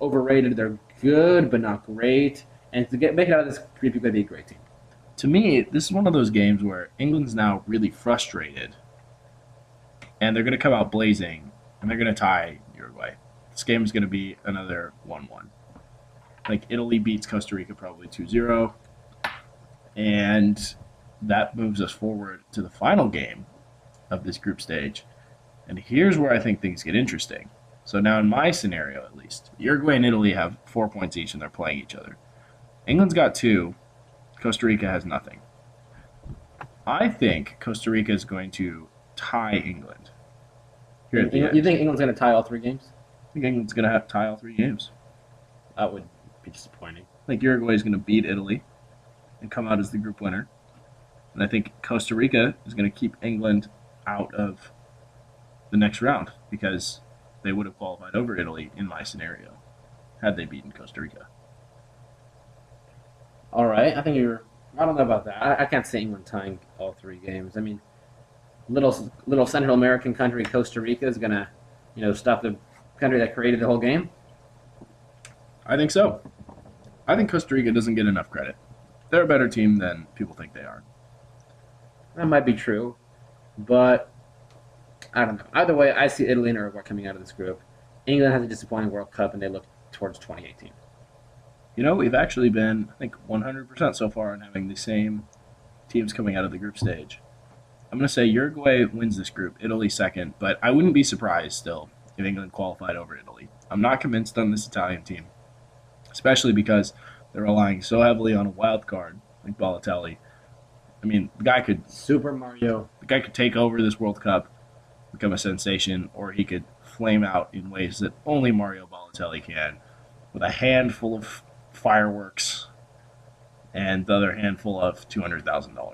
overrated. They're good, but not great. And to make it out of this group, you've got to be a great team. To me, this is one of those games where England's now really frustrated, and they're going to come out blazing, and they're going to tie Uruguay. This game is going to be another 1-1. Like Italy beats Costa Rica probably 2-0, and that moves us forward to the final game of this group stage. And here's where I think things get interesting. So now in my scenario, at least, Uruguay and Italy have 4 points each, and they're playing each other. England's got 2. Costa Rica has nothing. I think Costa Rica is going to tie England. Here at the end. You think England's going to tie all 3 games? I think England's going to have to tie all 3 games. That would be disappointing. I think Uruguay is going to beat Italy and come out as the group winner. And I think Costa Rica is going to keep England out of the next round because they would have qualified over Italy in my scenario had they beaten Costa Rica. All right, I don't know about that. I can't see England tying all 3 games. I mean, little Central American country Costa Rica is gonna, stop the country that created the whole game. I think so. I think Costa Rica doesn't get enough credit. They're a better team than people think they are. That might be true, but I don't know. Either way, I see Italy and Uruguay coming out of this group. England has a disappointing World Cup, and they look towards 2018. We've actually been, I think, 100% so far on having the same teams coming out of the group stage. I'm going to say Uruguay wins this group, Italy second, but I wouldn't be surprised still if England qualified over Italy. I'm not convinced on this Italian team, especially because they're relying so heavily on a wild card like Balotelli. I mean, the guy could take over this World Cup, become a sensation, or he could flame out in ways that only Mario Balotelli can, with a handful of fireworks and the other handful of $200,000.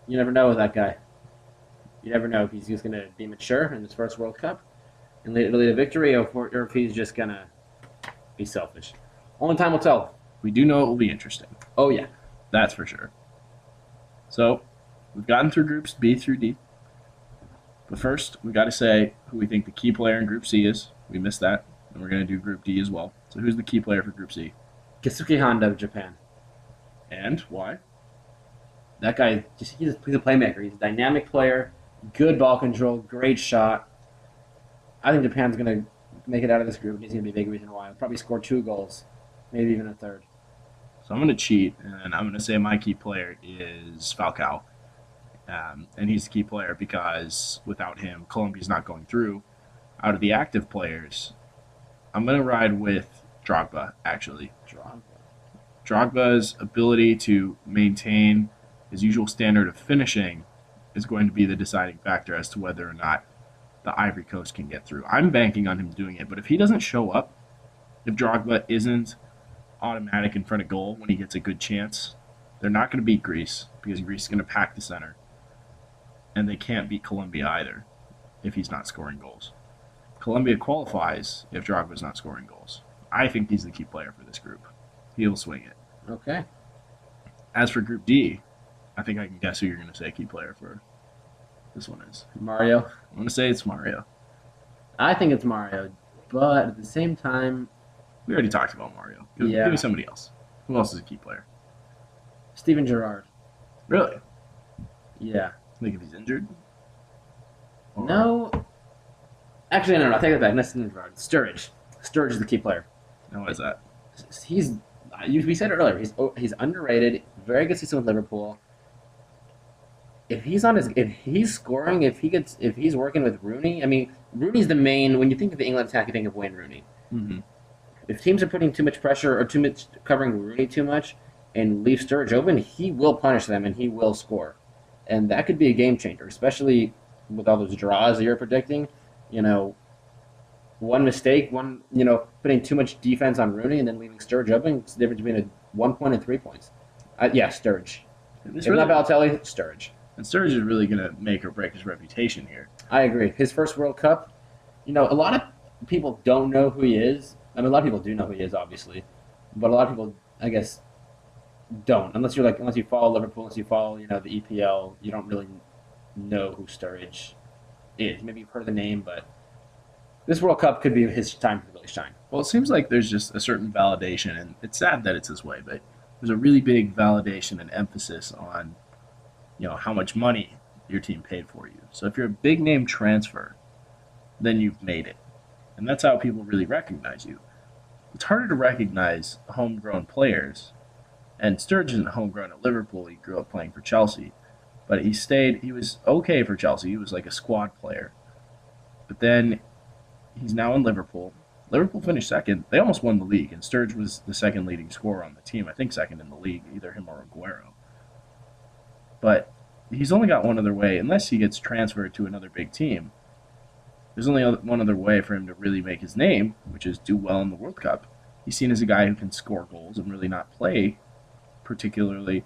You never know with that guy. You never know if he's just going to be mature in his first World Cup and lead Italy to victory, or if he's just going to be selfish. Only time will tell. We do know it will be interesting. Oh, yeah. That's for sure. So we've gotten through groups B through D. But first, we got to say who we think the key player in Group C is. We missed that. And we're going to do Group D as well. So who's the key player for Group C? Keisuke Honda of Japan. And why? That guy, he's a playmaker. He's a dynamic player, good ball control, great shot. I think Japan's going to make it out of this group. He's going to be a big reason why. He'll probably score 2 goals, maybe even a third. So I'm going to cheat, and I'm going to say my key player is Falcao. And he's the key player because without him, Colombia's not going through. Out of the active players, I'm going to ride with Drogba, actually. Drogba's ability to maintain his usual standard of finishing is going to be the deciding factor as to whether or not the Ivory Coast can get through. I'm banking on him doing it, but if he doesn't show up, if Drogba isn't automatic in front of goal when he gets a good chance, they're not going to beat Greece because Greece is going to pack the center. And they can't beat Colombia either if he's not scoring goals. Colombia qualifies if Drogba's not scoring goals. I think he's the key player for this group. He'll swing it. Okay. As for Group D, I think I can guess who you're going to say key player for this one is. Mario. I'm going to say it's Mario. I think it's Mario, but at the same time, We already talked about Mario. Give me somebody else. Who else is a key player? Steven Gerrard. Really? Yeah. Think if he's injured? Or- No. Actually, no. I take it back. Not Steven Gerrard. Sturridge. Sturridge is the key player. No, why is that? We said it earlier. He's underrated. Very good season with Liverpool. If he's scoring, if he's working with Rooney, I mean, Rooney's the main. When you think of the England attack, you think of Wayne Rooney. Mm-hmm. If teams are putting too much pressure or too much covering Rooney too much and leave Sturridge open, he will punish them and he will score, and that could be a game changer, especially with all those draws that you're predicting. One mistake, putting too much defense on Rooney and then leaving Sturridge open. It's the difference between a 1 point and 3 points. Sturridge. If not Balotelli, Sturridge. And Sturridge is really going to make or break his reputation here. I agree. His first World Cup, a lot of people don't know who he is. I mean, a lot of people do know who he is, obviously, but a lot of people, I guess, don't. Unless you follow Liverpool, unless you follow, the EPL, you don't really know who Sturridge is. Maybe you've heard of the name, but this World Cup could be his time to really shine. Well, it seems like there's just a certain validation, and it's sad that it's this way, but there's a really big validation and emphasis on, how much money your team paid for you. So if you're a big name transfer, then you've made it. And that's how people really recognize you. It's harder to recognize homegrown players. And Sturridge isn't homegrown at Liverpool. He grew up playing for Chelsea. But he was okay for Chelsea. He was like a squad player. But then he's now in Liverpool. Liverpool finished second. They almost won the league. And Sturridge was the second leading scorer on the team. I think second in the league, either him or Aguero. But he's only got one other way, unless he gets transferred to another big team. There's only one other way for him to really make his name, which is do well in the World Cup. He's seen as a guy who can score goals and really not play particularly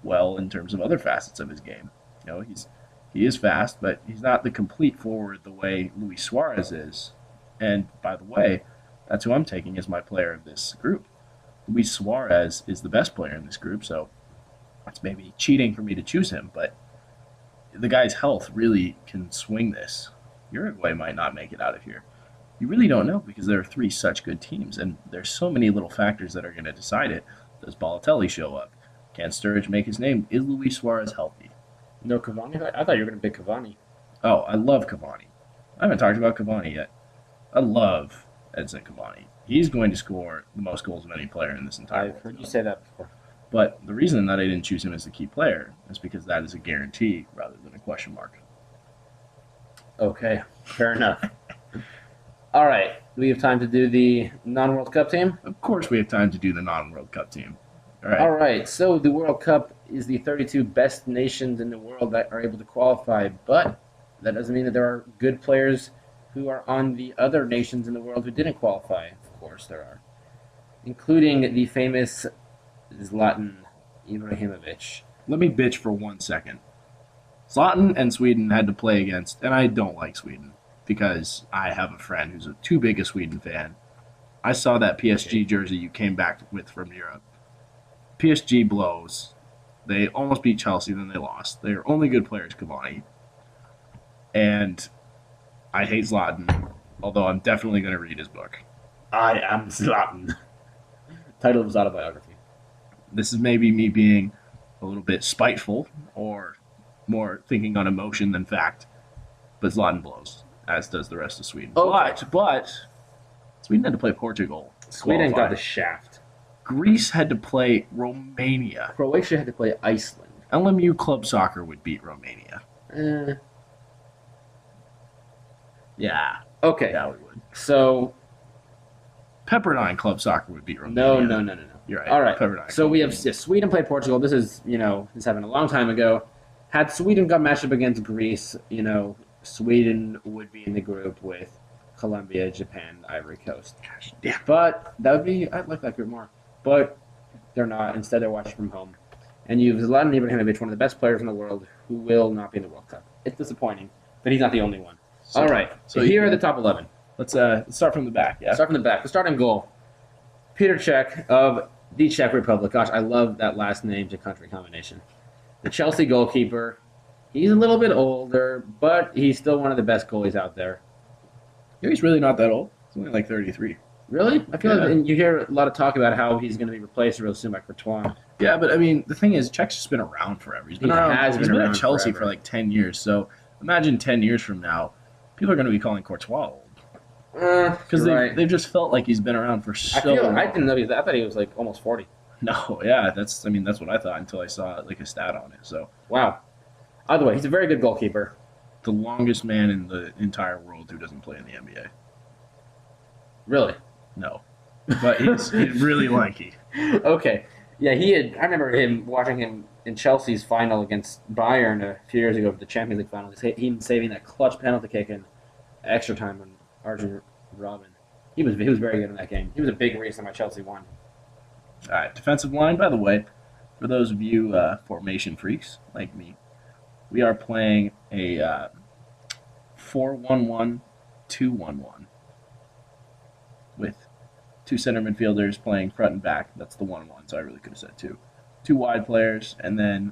well in terms of other facets of his game. He is fast, but he's not the complete forward the way Luis Suarez is. And by the way, that's who I'm taking as my player of this group. Luis Suarez is the best player in this group, so it's maybe cheating for me to choose him, but the guy's health really can swing this. Uruguay might not make it out of here. You really don't know because there are 3 such good teams, and there's so many little factors that are going to decide it. Does Balotelli show up? Can Sturridge make his name? Is Luis Suarez healthy? No Cavani? I thought you were going to pick Cavani. Oh, I love Cavani. I haven't talked about Cavani yet. I love Edson Cavani. He's going to score the most goals of any player in this entire I've heard you say that before. But the reason that I didn't choose him as the key player is because that is a guarantee rather than a question mark. Okay, fair enough. All right, we have time to do the non-World Cup team? Of course we have time to do the non-World Cup team. All right, so the World Cup is the 32 best nations in the world that are able to qualify, but that doesn't mean that there are good players who are on the other nations in the world who didn't qualify. Of course there are, including the famous Zlatan Ibrahimovic. Let me bitch for 1 second. Zlatan and Sweden had to play against, and I don't like Sweden because I have a friend who's too big a Sweden fan. I saw that PSG jersey you came back with from Europe. PSG blows. They almost beat Chelsea, then they lost. Their only good player is Cavani. And I hate Zlatan, although I'm definitely going to read his book. I am Zlatan. Title of his autobiography. This is maybe me being a little bit spiteful or more thinking on emotion than fact, but Zlatan blows, as does the rest of Sweden. Okay. But Sweden had to play Portugal. Sweden got the qualified. shaft. Greece had to play Romania. Croatia had to play Iceland. LMU club soccer would beat Romania. Yeah, Okay. yeah, we would. So Pepperdine club soccer would beat Romania. no. You're right. All right. Pepperdine. So we have Sweden played Portugal. This is this happened a long time ago. Had Sweden got matched up against Greece, Sweden would be in the group with Colombia, Japan, Ivory Coast. Gosh, damn. But I'd like that group more. But they're not. Instead, they're watching from home. And you have Zlatan Ibrahimovic, one of the best players in the world, who will not be in the World Cup. It's disappointing, but he's not the only one. All right. So here are the top 11. Let's start from the back. Yeah. Start from the back. The starting goal. Peter Cech of the Czech Republic. Gosh, I love that last name to country combination. The Chelsea goalkeeper. He's a little bit older, but he's still one of the best goalies out there. Yeah, he's really not that old. He's only like 33. Really? I feel like you hear a lot of talk about how he's going to be replaced real soon by Courtois. Yeah, but I mean, the thing is, Czech's just been around forever. He's been around at Chelsea forever. for like 10 years. So imagine 10 years from now, people are going to be calling Courtois old. Because they've just felt like he's been around for so long. I didn't know I thought he was like almost 40. No, yeah, that's what I thought until I saw like a stat on it. So Wow. Either way, he's a very good goalkeeper. the longest man in the entire world who doesn't play in the NBA. Really? No, but he's really lanky. Okay. Yeah, I remember watching him in Chelsea's final against Bayern a few years ago for the Champions League final. Him saving that clutch penalty kick in extra time on Arjen Robben. He was very good in that game. He was a big reason why Chelsea won. All right, defensive line. By the way, for those of you formation freaks like me, we are playing a 4-1-1, 2-1-1 with two center midfielders playing front and back. That's the 1-1, so I really could have said two. Two wide players, and then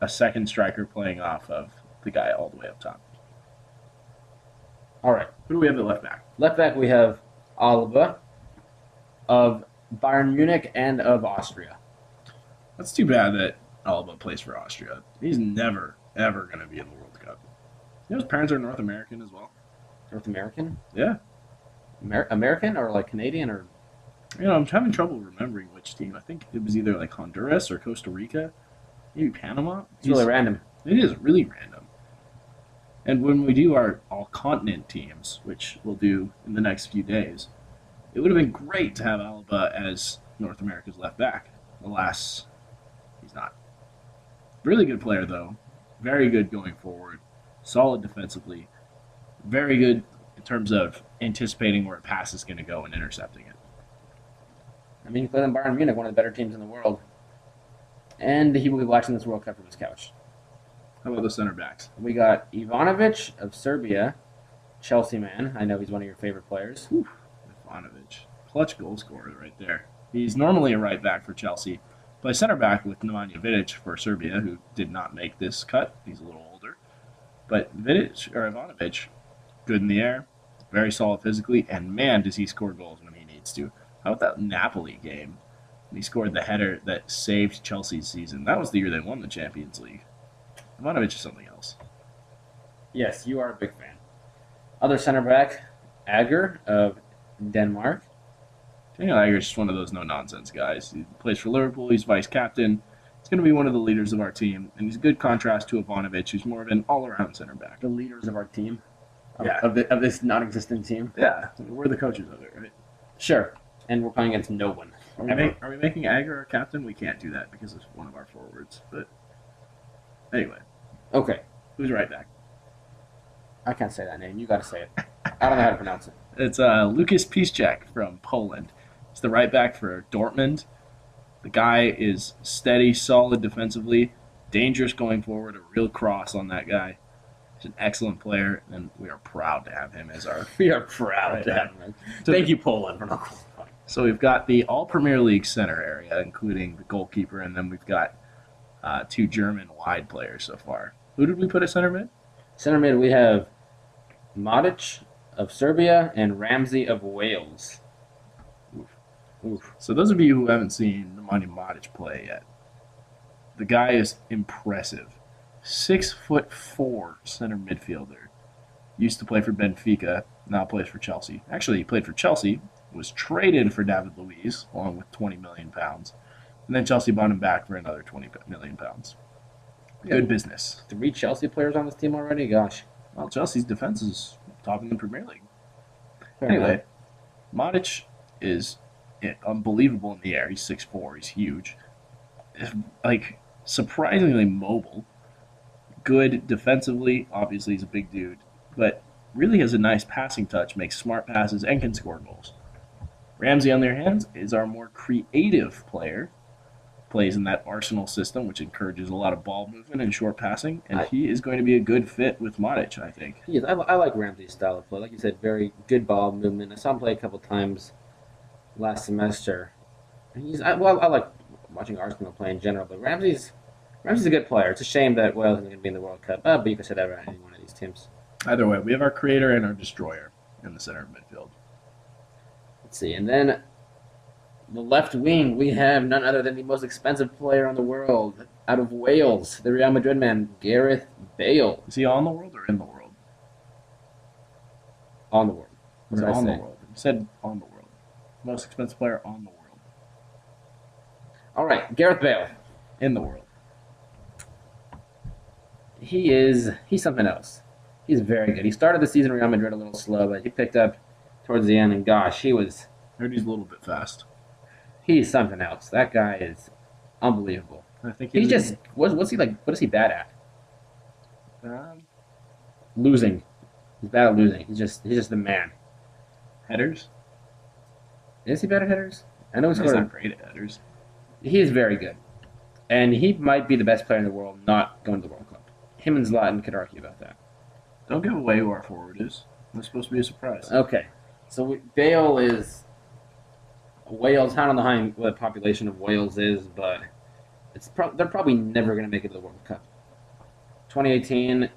a second striker playing off of the guy all the way up top. All right. Who do we have at left back? Left back, we have Alba of Bayern Munich and of Austria. That's too bad that Alba plays for Austria. He's never, ever going to be in the World Cup. You know his parents are North American as well? North American? Yeah. American or like Canadian or? You know, I'm having trouble remembering which team. I think it was either like Honduras or Costa Rica, maybe Panama. It's really random. It is really random. And when we do our all-continent teams, which we'll do in the next few days, it would have been great to have Alaba as North America's left back. Alas, he's not. Really good player, though. Very good going forward. Solid defensively. Very good in terms of anticipating where a pass is going to go and intercepting it. I mean, he played in Bayern Munich, one of the better teams in the world. And he will be watching this World Cup from his couch. How about the center backs? We got Ivanovic of Serbia, Chelsea man. I know he's one of your favorite players. Ivanovic. Clutch goal scorer right there. He's normally a right back for Chelsea. Plays center back with Nemanja Vidic for Serbia, who did not make this cut. He's a little older. But Ivanovic, good in the air, very solid physically, and man, does he score goals when he needs to. How about that Napoli game? He scored the header that saved Chelsea's season. That was the year they won the Champions League. Ivanovic is something else. Yes, you are a big fan. Other center back, Ager of Denmark. Daniel Agger's just one of those no-nonsense guys. He plays for Liverpool. He's vice-captain. He's going to be one of the leaders of our team, and he's a good contrast to Ivanovic, who's more of an all-around center back. The leaders of our team. Yeah. Of this non-existent team. Yeah, we're the coaches of it, right? Sure. And we're playing against no one. Are we making Agger our captain? We can't do that because it's one of our forwards. But anyway, Okay. who's right back? I can't say that name. You got to say it. I don't know how to pronounce it. It's Lucas Piszczek from Poland. He's the right back for Dortmund. The guy is steady, solid defensively, dangerous going forward, a real cross on that guy. He's an excellent player, and we are proud to have him as our. We are proud to have him. Thank you, Poland, for not qualifying. So we've got the All Premier League center area, including the goalkeeper, and then we've got two German wide players so far. Who did we put at center mid? Center mid, we have Modic of Serbia and Ramsey of Wales. Oof. So those of you who haven't seen Nemanja Modic play yet, the guy is impressive. 6'4" center midfielder. Used to play for Benfica, now plays for Chelsea. Actually, he played for Chelsea, was traded for David Luiz, along with £20 million. And then Chelsea bought him back for another £20 million. Good business. 3 Chelsea players on this team already? Gosh. Well, Chelsea's defense is top in the Premier League. Fair Anyway, Modic is unbelievable in the air. He's 6'4", he's huge. Like, surprisingly mobile. Good defensively. Obviously, he's a big dude. But really has a nice passing touch, makes smart passes, and can score goals. Ramsey, on the other hand, is our more creative player. Plays in that Arsenal system, which encourages a lot of ball movement and short passing. And he is going to be a good fit with Modic, I think. He is. I like Ramsey's style of play. Like you said, very good ball movement. I saw him play a couple times last semester. And I like watching Arsenal play in general, but Ramsey's a good player. It's a shame that Wales isn't going to be in the World Cup. But you could say that about any one of these teams. Either way, we have our creator and our destroyer in the center of midfield. Let's see. And then the left wing, we have none other than the most expensive player in the world out of Wales, the Real Madrid man, Gareth Bale. Is he on the world or in the world? On the world. Or on the world? You said on the world. Most expensive player on the world. All right, Gareth Bale. In the world. He's something else. He's very good. He started the season at Real Madrid a little slow, but he picked up towards the end, and gosh, I heard he's a little bit fast. He's something else. That guy is unbelievable. I think He's just what's he like? What is he bad at? Losing. He's bad at losing. He's just the man. Headers. Is he bad at headers? I know He's not great at headers. He is very good, and he might be the best player in the world not going to the World Cup. Him and Zlatan could argue about that. Don't give away who our forward is. That's supposed to be a surprise. Okay, so Bale is Wales. I don't know what the population of Wales is, but they're probably never going to make it to the World Cup. 2018,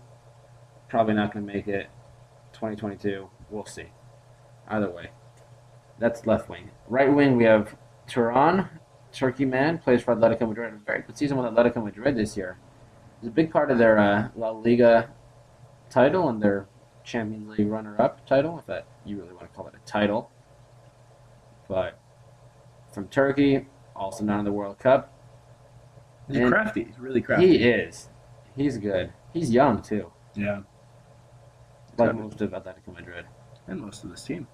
probably not going to make it. 2022, we'll see. Either way, that's left wing. Right wing, we have Turan, Turkey man, plays for Atletico Madrid. A very good season with Atletico Madrid this year. He's a big part of their La Liga title and their Champions League runner-up title, if you really want to call it a title. But from Turkey, also not in the World Cup. He's crafty. He's really crafty. He is. He's good. He's young, too. Yeah. Like most of Atletico Madrid. And most of this team.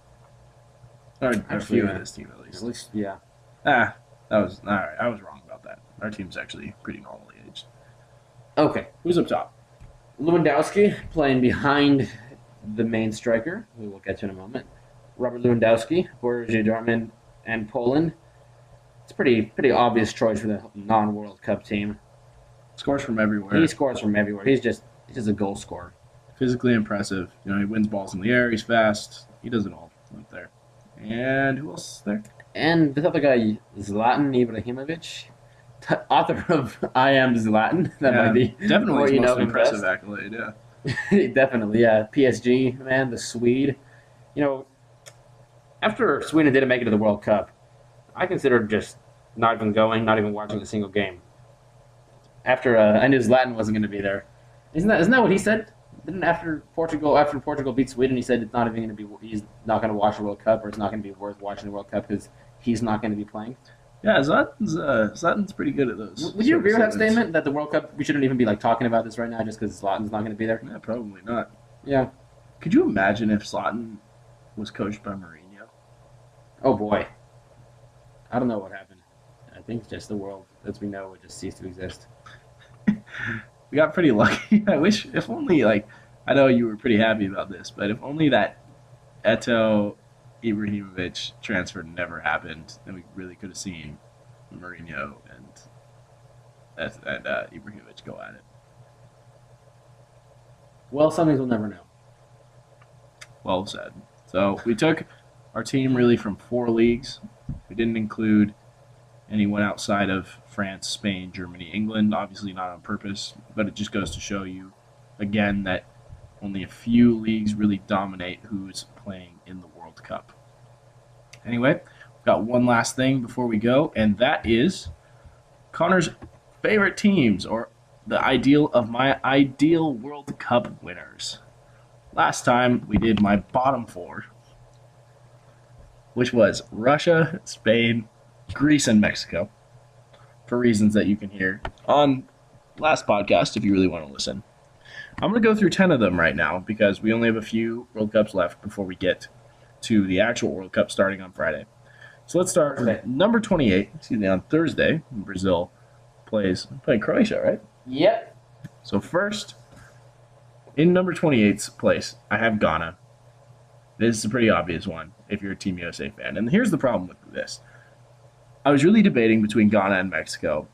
Or a few of this team, at least. At least, yeah. That was all right. I was wrong about that. Our team's actually pretty normally aged. Okay. Who's up top? Lewandowski playing behind the main striker, who we'll get to in a moment. Robert Lewandowski, Borussia Dortmund, and Poland. It's a pretty obvious choice for the non-World Cup team. Scores from everywhere. He scores from everywhere. He's just a goal scorer. Physically impressive. He wins balls in the air. He's fast. He does it all up there. And who else is there? And this other guy, Zlatan Ibrahimovic, author of I Am Zlatan. That might be definitely his most impressive accolade. Yeah, definitely. Yeah, PSG man, the Swede. After Sweden didn't make it to the World Cup, I considered just not even going, not even watching a single game. After I knew Zlatan wasn't going to be there. Isn't that what he said? Didn't after Portugal beat Sweden, he said it's not even going to be. He's not going to watch the World Cup, or it's not going to be worth watching the World Cup because he's not going to be playing. Yeah, Zlatan's pretty good at those. Would you agree with that statement that the World Cup we shouldn't even be talking about this right now just because Zlatan's not going to be there? Yeah, probably not. Yeah. Could you imagine if Zlatan was coached by Mourinho? Oh boy. I don't know what happened. I think just the world as we know would just cease to exist. We got pretty lucky. I wish, if only, I know you were pretty happy about this, but if only that Eto'o Ibrahimovic transfer never happened, then we really could have seen Mourinho and Ibrahimovic go at it. Well, some things we'll never know. Well said. So we took our team really from 4 leagues. We didn't include and he went outside of France, Spain, Germany, England. Obviously not on purpose, but it just goes to show you again that only a few leagues really dominate who's playing in the World Cup. Anyway, we've got one last thing before we go, and that is Connor's favorite teams, or the ideal of my ideal World Cup winners. Last time we did my bottom four, which was Russia, Spain, Greece, and Mexico, for reasons that you can hear on last podcast if you really want to listen. I'm going to go through 10 of them right now because we only have a few World Cups left before we get to the actual World Cup starting on Friday. So let's start with number 28, on Thursday. Brazil playing Croatia, right? Yep. So first, in number 28's place, I have Ghana. This is a pretty obvious one if you're a Team USA fan. And here's the problem with this. I was really debating between Ghana and Mexico.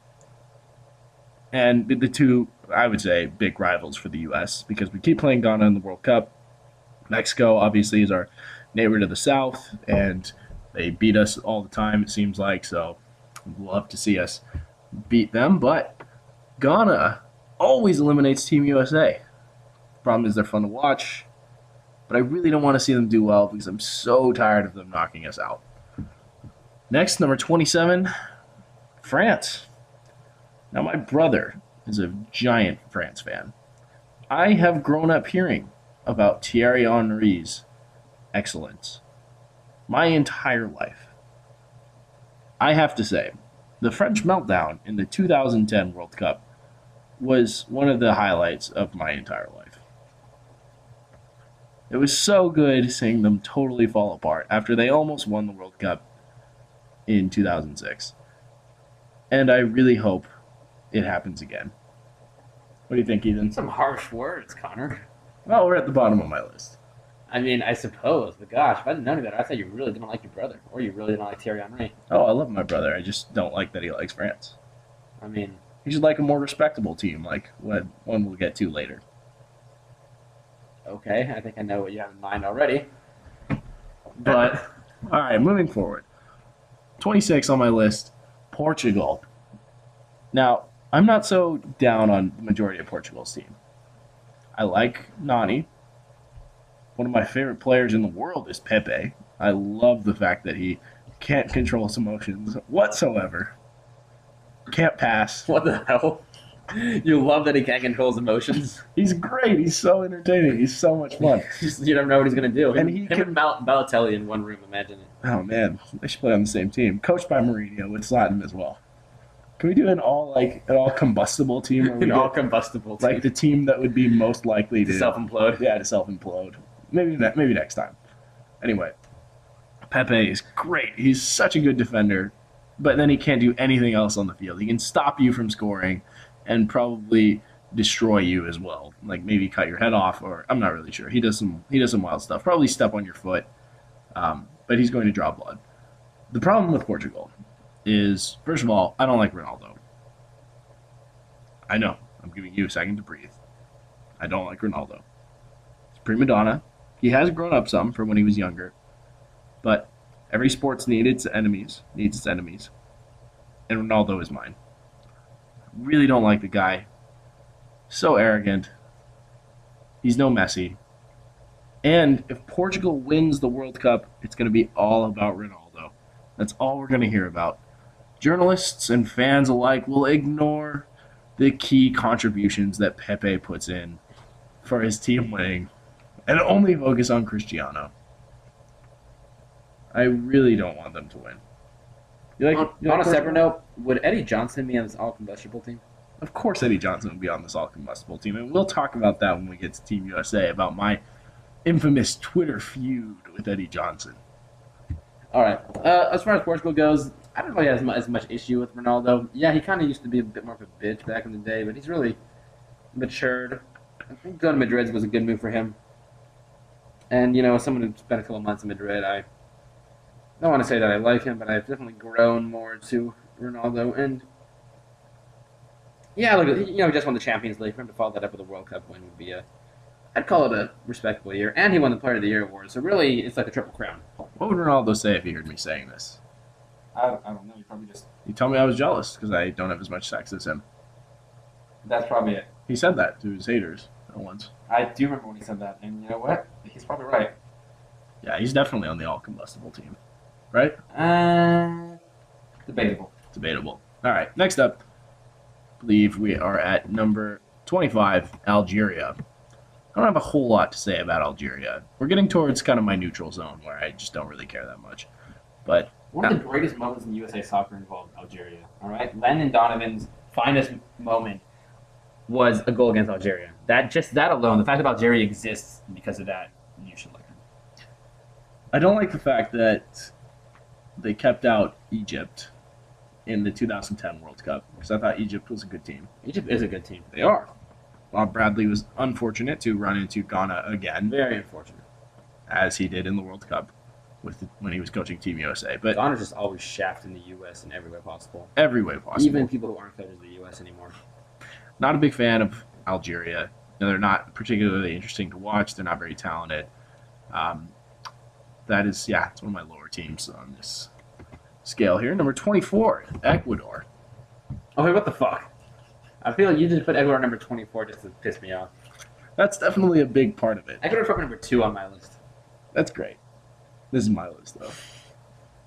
And the two, I would say, big rivals for the U.S. because we keep playing Ghana in the World Cup. Mexico, obviously, is our neighbor to the south, and they beat us all the time, it seems like. So I'd love to see us beat them. But Ghana always eliminates Team USA. Problem is they're fun to watch, but I really don't want to see them do well because I'm so tired of them knocking us out. Next, number 27, France. Now, my brother is a giant France fan. I have grown up hearing about Thierry Henry's excellence my entire life. I have to say, the French meltdown in the 2010 World Cup was one of the highlights of my entire life. It was so good seeing them totally fall apart after they almost won the World Cup in 2006. And I really hope it happens again. What do you think, Ethan? Some harsh words, Connor. Well, we're at the bottom of my list. I mean, I suppose, but gosh, if I didn't know any better, I thought you really didn't like your brother, or you really didn't like Thierry Henry. Oh, I love my brother. I just don't like that he likes France. I mean, he should like a more respectable team, like one we'll get to later. Okay, I think I know what you have in mind already. But, all right, moving forward. 26 on my list, Portugal. Now, I'm not so down on the majority of Portugal's team. I like Nani. One of my favorite players in the world is Pepe. I love the fact that he can't control his emotions whatsoever. Can't pass. What the hell? You love that he can't control his emotions? He's great. He's so entertaining. He's so much fun. You never know what he's going to do. And him and Balotelli in one room, imagine it. Oh, man. They should play on the same team. Coached by Mourinho with Zlatan as well. Can we do an all combustible team? An all combustible team. Like the team that would be most likely to self-implode? Yeah, to self-implode. Maybe next time. Anyway, Pepe is great. He's such a good defender, but then he can't do anything else on the field. He can stop you from scoring and probably destroy you as well. Like maybe cut your head off, or I'm not really sure. He does some wild stuff. Probably step on your foot, but he's going to draw blood. The problem with Portugal is, first of all, I don't like Ronaldo. I know. I'm giving you a second to breathe. I don't like Ronaldo. He's a prima donna. He has grown up some from when he was younger, but every sports needs its enemies, and Ronaldo is mine. Really don't like the guy. So arrogant. He's no Messi. And if Portugal wins the World Cup, it's going to be all about Ronaldo. That's all we're going to hear about. Journalists and fans alike will ignore the key contributions that Pepe puts in for his team winning and only focus on Cristiano. I really don't want them to win. On a separate note, would Eddie Johnson be on this all-combustible team? Of course Eddie Johnson would be on this all-combustible team, and we'll talk about that when we get to Team USA, about my infamous Twitter feud with Eddie Johnson. All right. As far as Portugal goes, I don't really have as much issue with Ronaldo. Yeah, he kind of used to be a bit more of a bitch back in the day, but he's really matured. I think going to Madrid was a good move for him. And, as someone who spent a couple months in Madrid, I don't want to say that I like him, but I've definitely grown more to Ronaldo. And, yeah, look, he just won the Champions League. For him to follow that up with a World Cup win would be I'd call it a respectable year. And he won the Player of the Year award, so really, it's like a triple crown. What would Ronaldo say if he heard me saying this? I don't know. He probably just You tell me I was jealous because I don't have as much sex as him. That's probably it. He said that to his haters once. I do remember when he said that, and you know what? He's probably right. Yeah, he's definitely on the all combustible team, right? Debatable. Debatable. All right, next up, I believe we are at number 25, Algeria. I don't have a whole lot to say about Algeria. We're getting towards kind of my neutral zone where I just don't really care that much. But one of the greatest moments in USA soccer involved Algeria. All right, Landon Donovan's finest moment was a goal against Algeria. That alone, the fact that Algeria exists because of that, you should like him. I don't like the fact that they kept out Egypt in the 2010 World Cup because I thought Egypt was a good team. Egypt is a good team. They are. Rob Bradley was unfortunate to run into Ghana again. Very unfortunate. As he did in the World Cup when he was coaching Team USA. But Ghana's just always shafting the U.S. in every way possible. Every way possible. Even people who aren't fans of the U.S. anymore. Not a big fan of Algeria. They're not particularly interesting to watch. They're not very talented. It's one of my lower teams on this scale here. Number 24, Ecuador. Okay, what the fuck? I feel like you just put Ecuador number 24 just to piss me off. That's definitely a big part of it. Ecuador's probably number 2 on my list. That's great. This is my list, though.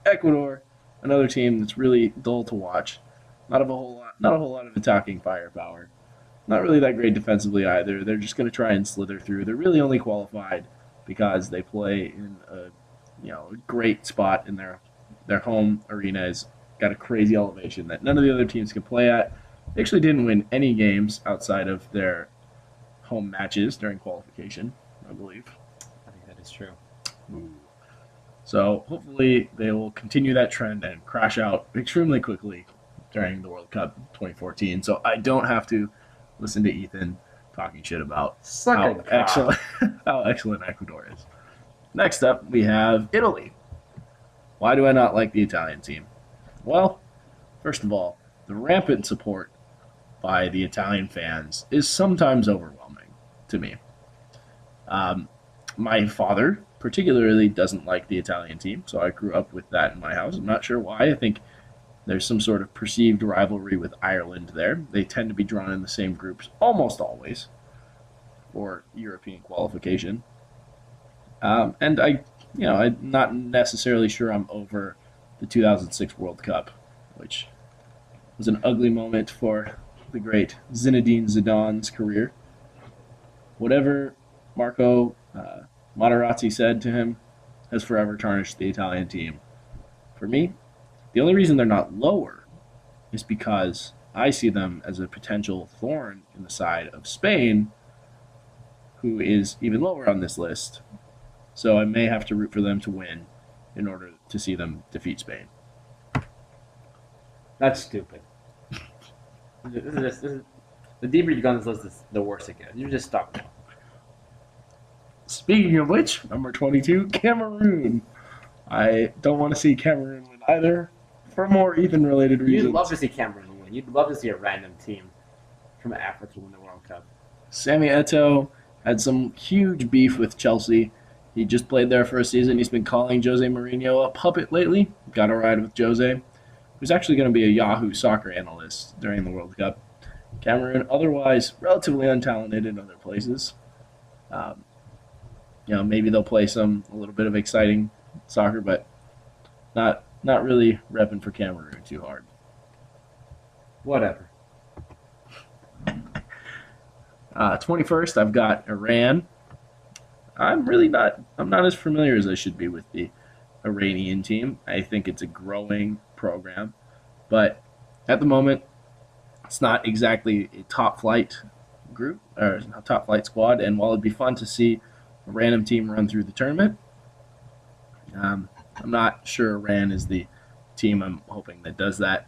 Ecuador, another team that's really dull to watch. Not a whole lot of attacking firepower. Not really that great defensively either. They're just going to try and slither through. They're really only qualified because they play in a great spot in their home arena. Has got a crazy elevation that none of the other teams can play at. They actually didn't win any games outside of their home matches during qualification, I believe. I think that is true. Ooh. So hopefully they will continue that trend and crash out extremely quickly during the World Cup 2014. So I don't have to listen to Ethan talking shit about how excellent Ecuador is. Next up, we have Italy. Why do I not like the Italian team? Well, first of all, the rampant support by the Italian fans is sometimes overwhelming to me. My father particularly doesn't like the Italian team, so I grew up with that in my house. I'm not sure why. I think there's some sort of perceived rivalry with Ireland there. They tend to be drawn in the same groups almost always for European qualification. And I'm not necessarily sure I'm over the 2006 World Cup, which was an ugly moment for the great Zinedine Zidane's career. Whatever Marco Materazzi said to him has forever tarnished the Italian team. For me, the only reason they're not lower is because I see them as a potential thorn in the side of Spain, who is even lower on this list. So I may have to root for them to win in order to see them defeat Spain. That's stupid. This is, the deeper you go on this list, the worse it gets. You just stop now. Speaking of which, number 22, Cameroon. I don't want to see Cameroon win either, for more Ethan-related reasons. You'd love to see Cameroon win. You'd love to see a random team from Africa win the World Cup. Sammy Eto'o had some huge beef with Chelsea. He just played there for a season. He's been calling Jose Mourinho a puppet lately. Got a ride with Jose, who's actually going to be a Yahoo soccer analyst during the World Cup. Cameroon, otherwise relatively untalented in other places. Maybe they'll play a little bit of exciting soccer, but not really repping for Cameroon too hard. Whatever. 21st, I've got Iran. I'm not as familiar as I should be with the Iranian team. I think it's a growing program, but at the moment, it's not exactly a top flight group or a top flight squad. And while it'd be fun to see a random team run through the tournament, I'm not sure Iran is the team I'm hoping that does that.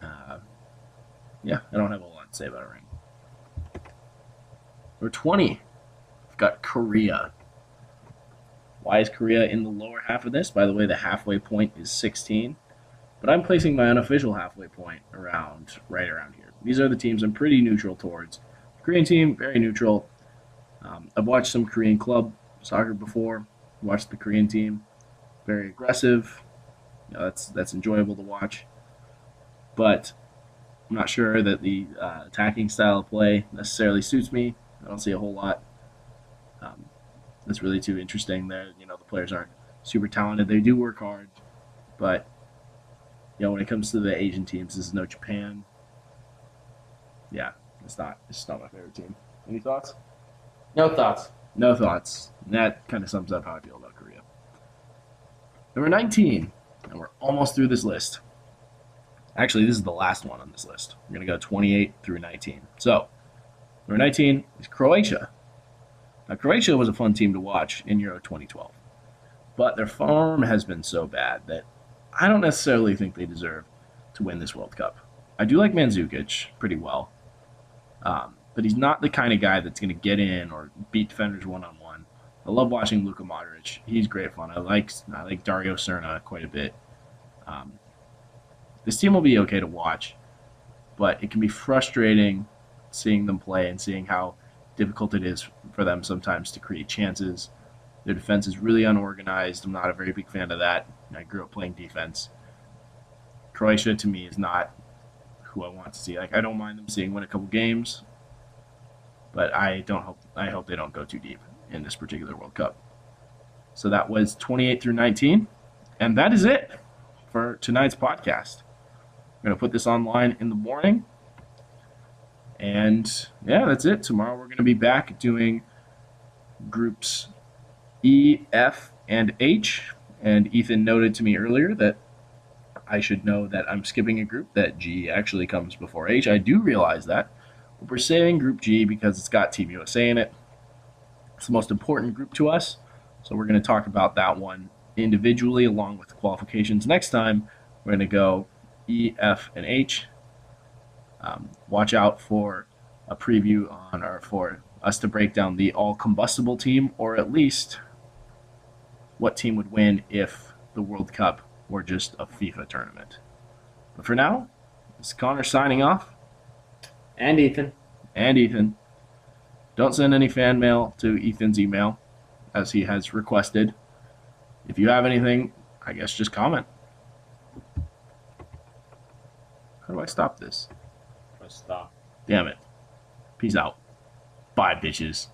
I don't have a lot to say about Iran. Number 20, I've got Korea. Why is Korea in the lower half of this? By the way, the halfway point is 16. But I'm placing my unofficial halfway point right around here. These are the teams I'm pretty neutral towards. Korean team, very neutral. I've watched some Korean club soccer before. Watched the Korean team, very aggressive. That's enjoyable to watch. but I'm not sure that the attacking style of play necessarily suits me. I don't see a whole lot um, that's really too interesting there. The players aren't super talented. They do work hard, but when it comes to the Asian teams, this is no Japan. Yeah, it's not my favorite team. Any thoughts? No thoughts. No thoughts. That kind of sums up how I feel about Korea. Number 19, and we're almost through this list. Actually, this is the last one on this list. We're going to go 28 through 19. So, number 19 is Croatia. Now, Croatia was a fun team to watch in Euro 2012, but their form has been so bad that I don't necessarily think they deserve to win this World Cup. I do like Mandzukic pretty well, but he's not the kind of guy that's going to get in or beat defenders one-on-one. I love watching Luka Modric. He's great fun. I like Dario Serna quite a bit. Um, this team will be okay to watch, but it can be frustrating seeing them play and seeing how difficult it is for them sometimes to create chances. Their defense is really unorganized. I'm not a very big fan of that. I grew up playing defense. Croatia, to me, is not who I want to see. I don't mind them seeing win a couple games, but I hope they don't go too deep in this particular World Cup. So that was 28 through 19, and that is it for tonight's podcast. I'm going to put this online in the morning, and yeah, that's it. Tomorrow we're going to be back doing groups E, F, and H. And Ethan noted to me earlier that I should know that I'm skipping a group, that G actually comes before H. I do realize that. But we're saving Group G because it's got Team USA in it. It's the most important group to us. So we're going to talk about that one individually along with the qualifications. Next time, we're going to go E, F, and H. Watch out for a preview or for us to break down the all-combustible team, or at least what team would win if the World Cup were just a FIFA tournament. But for now, it's Connor signing off. And Ethan. And Ethan. Don't send any fan mail to Ethan's email, as he has requested. If you have anything, I guess just comment. How do I stop this? Press stop. Damn it. Peace out. Bye, bitches.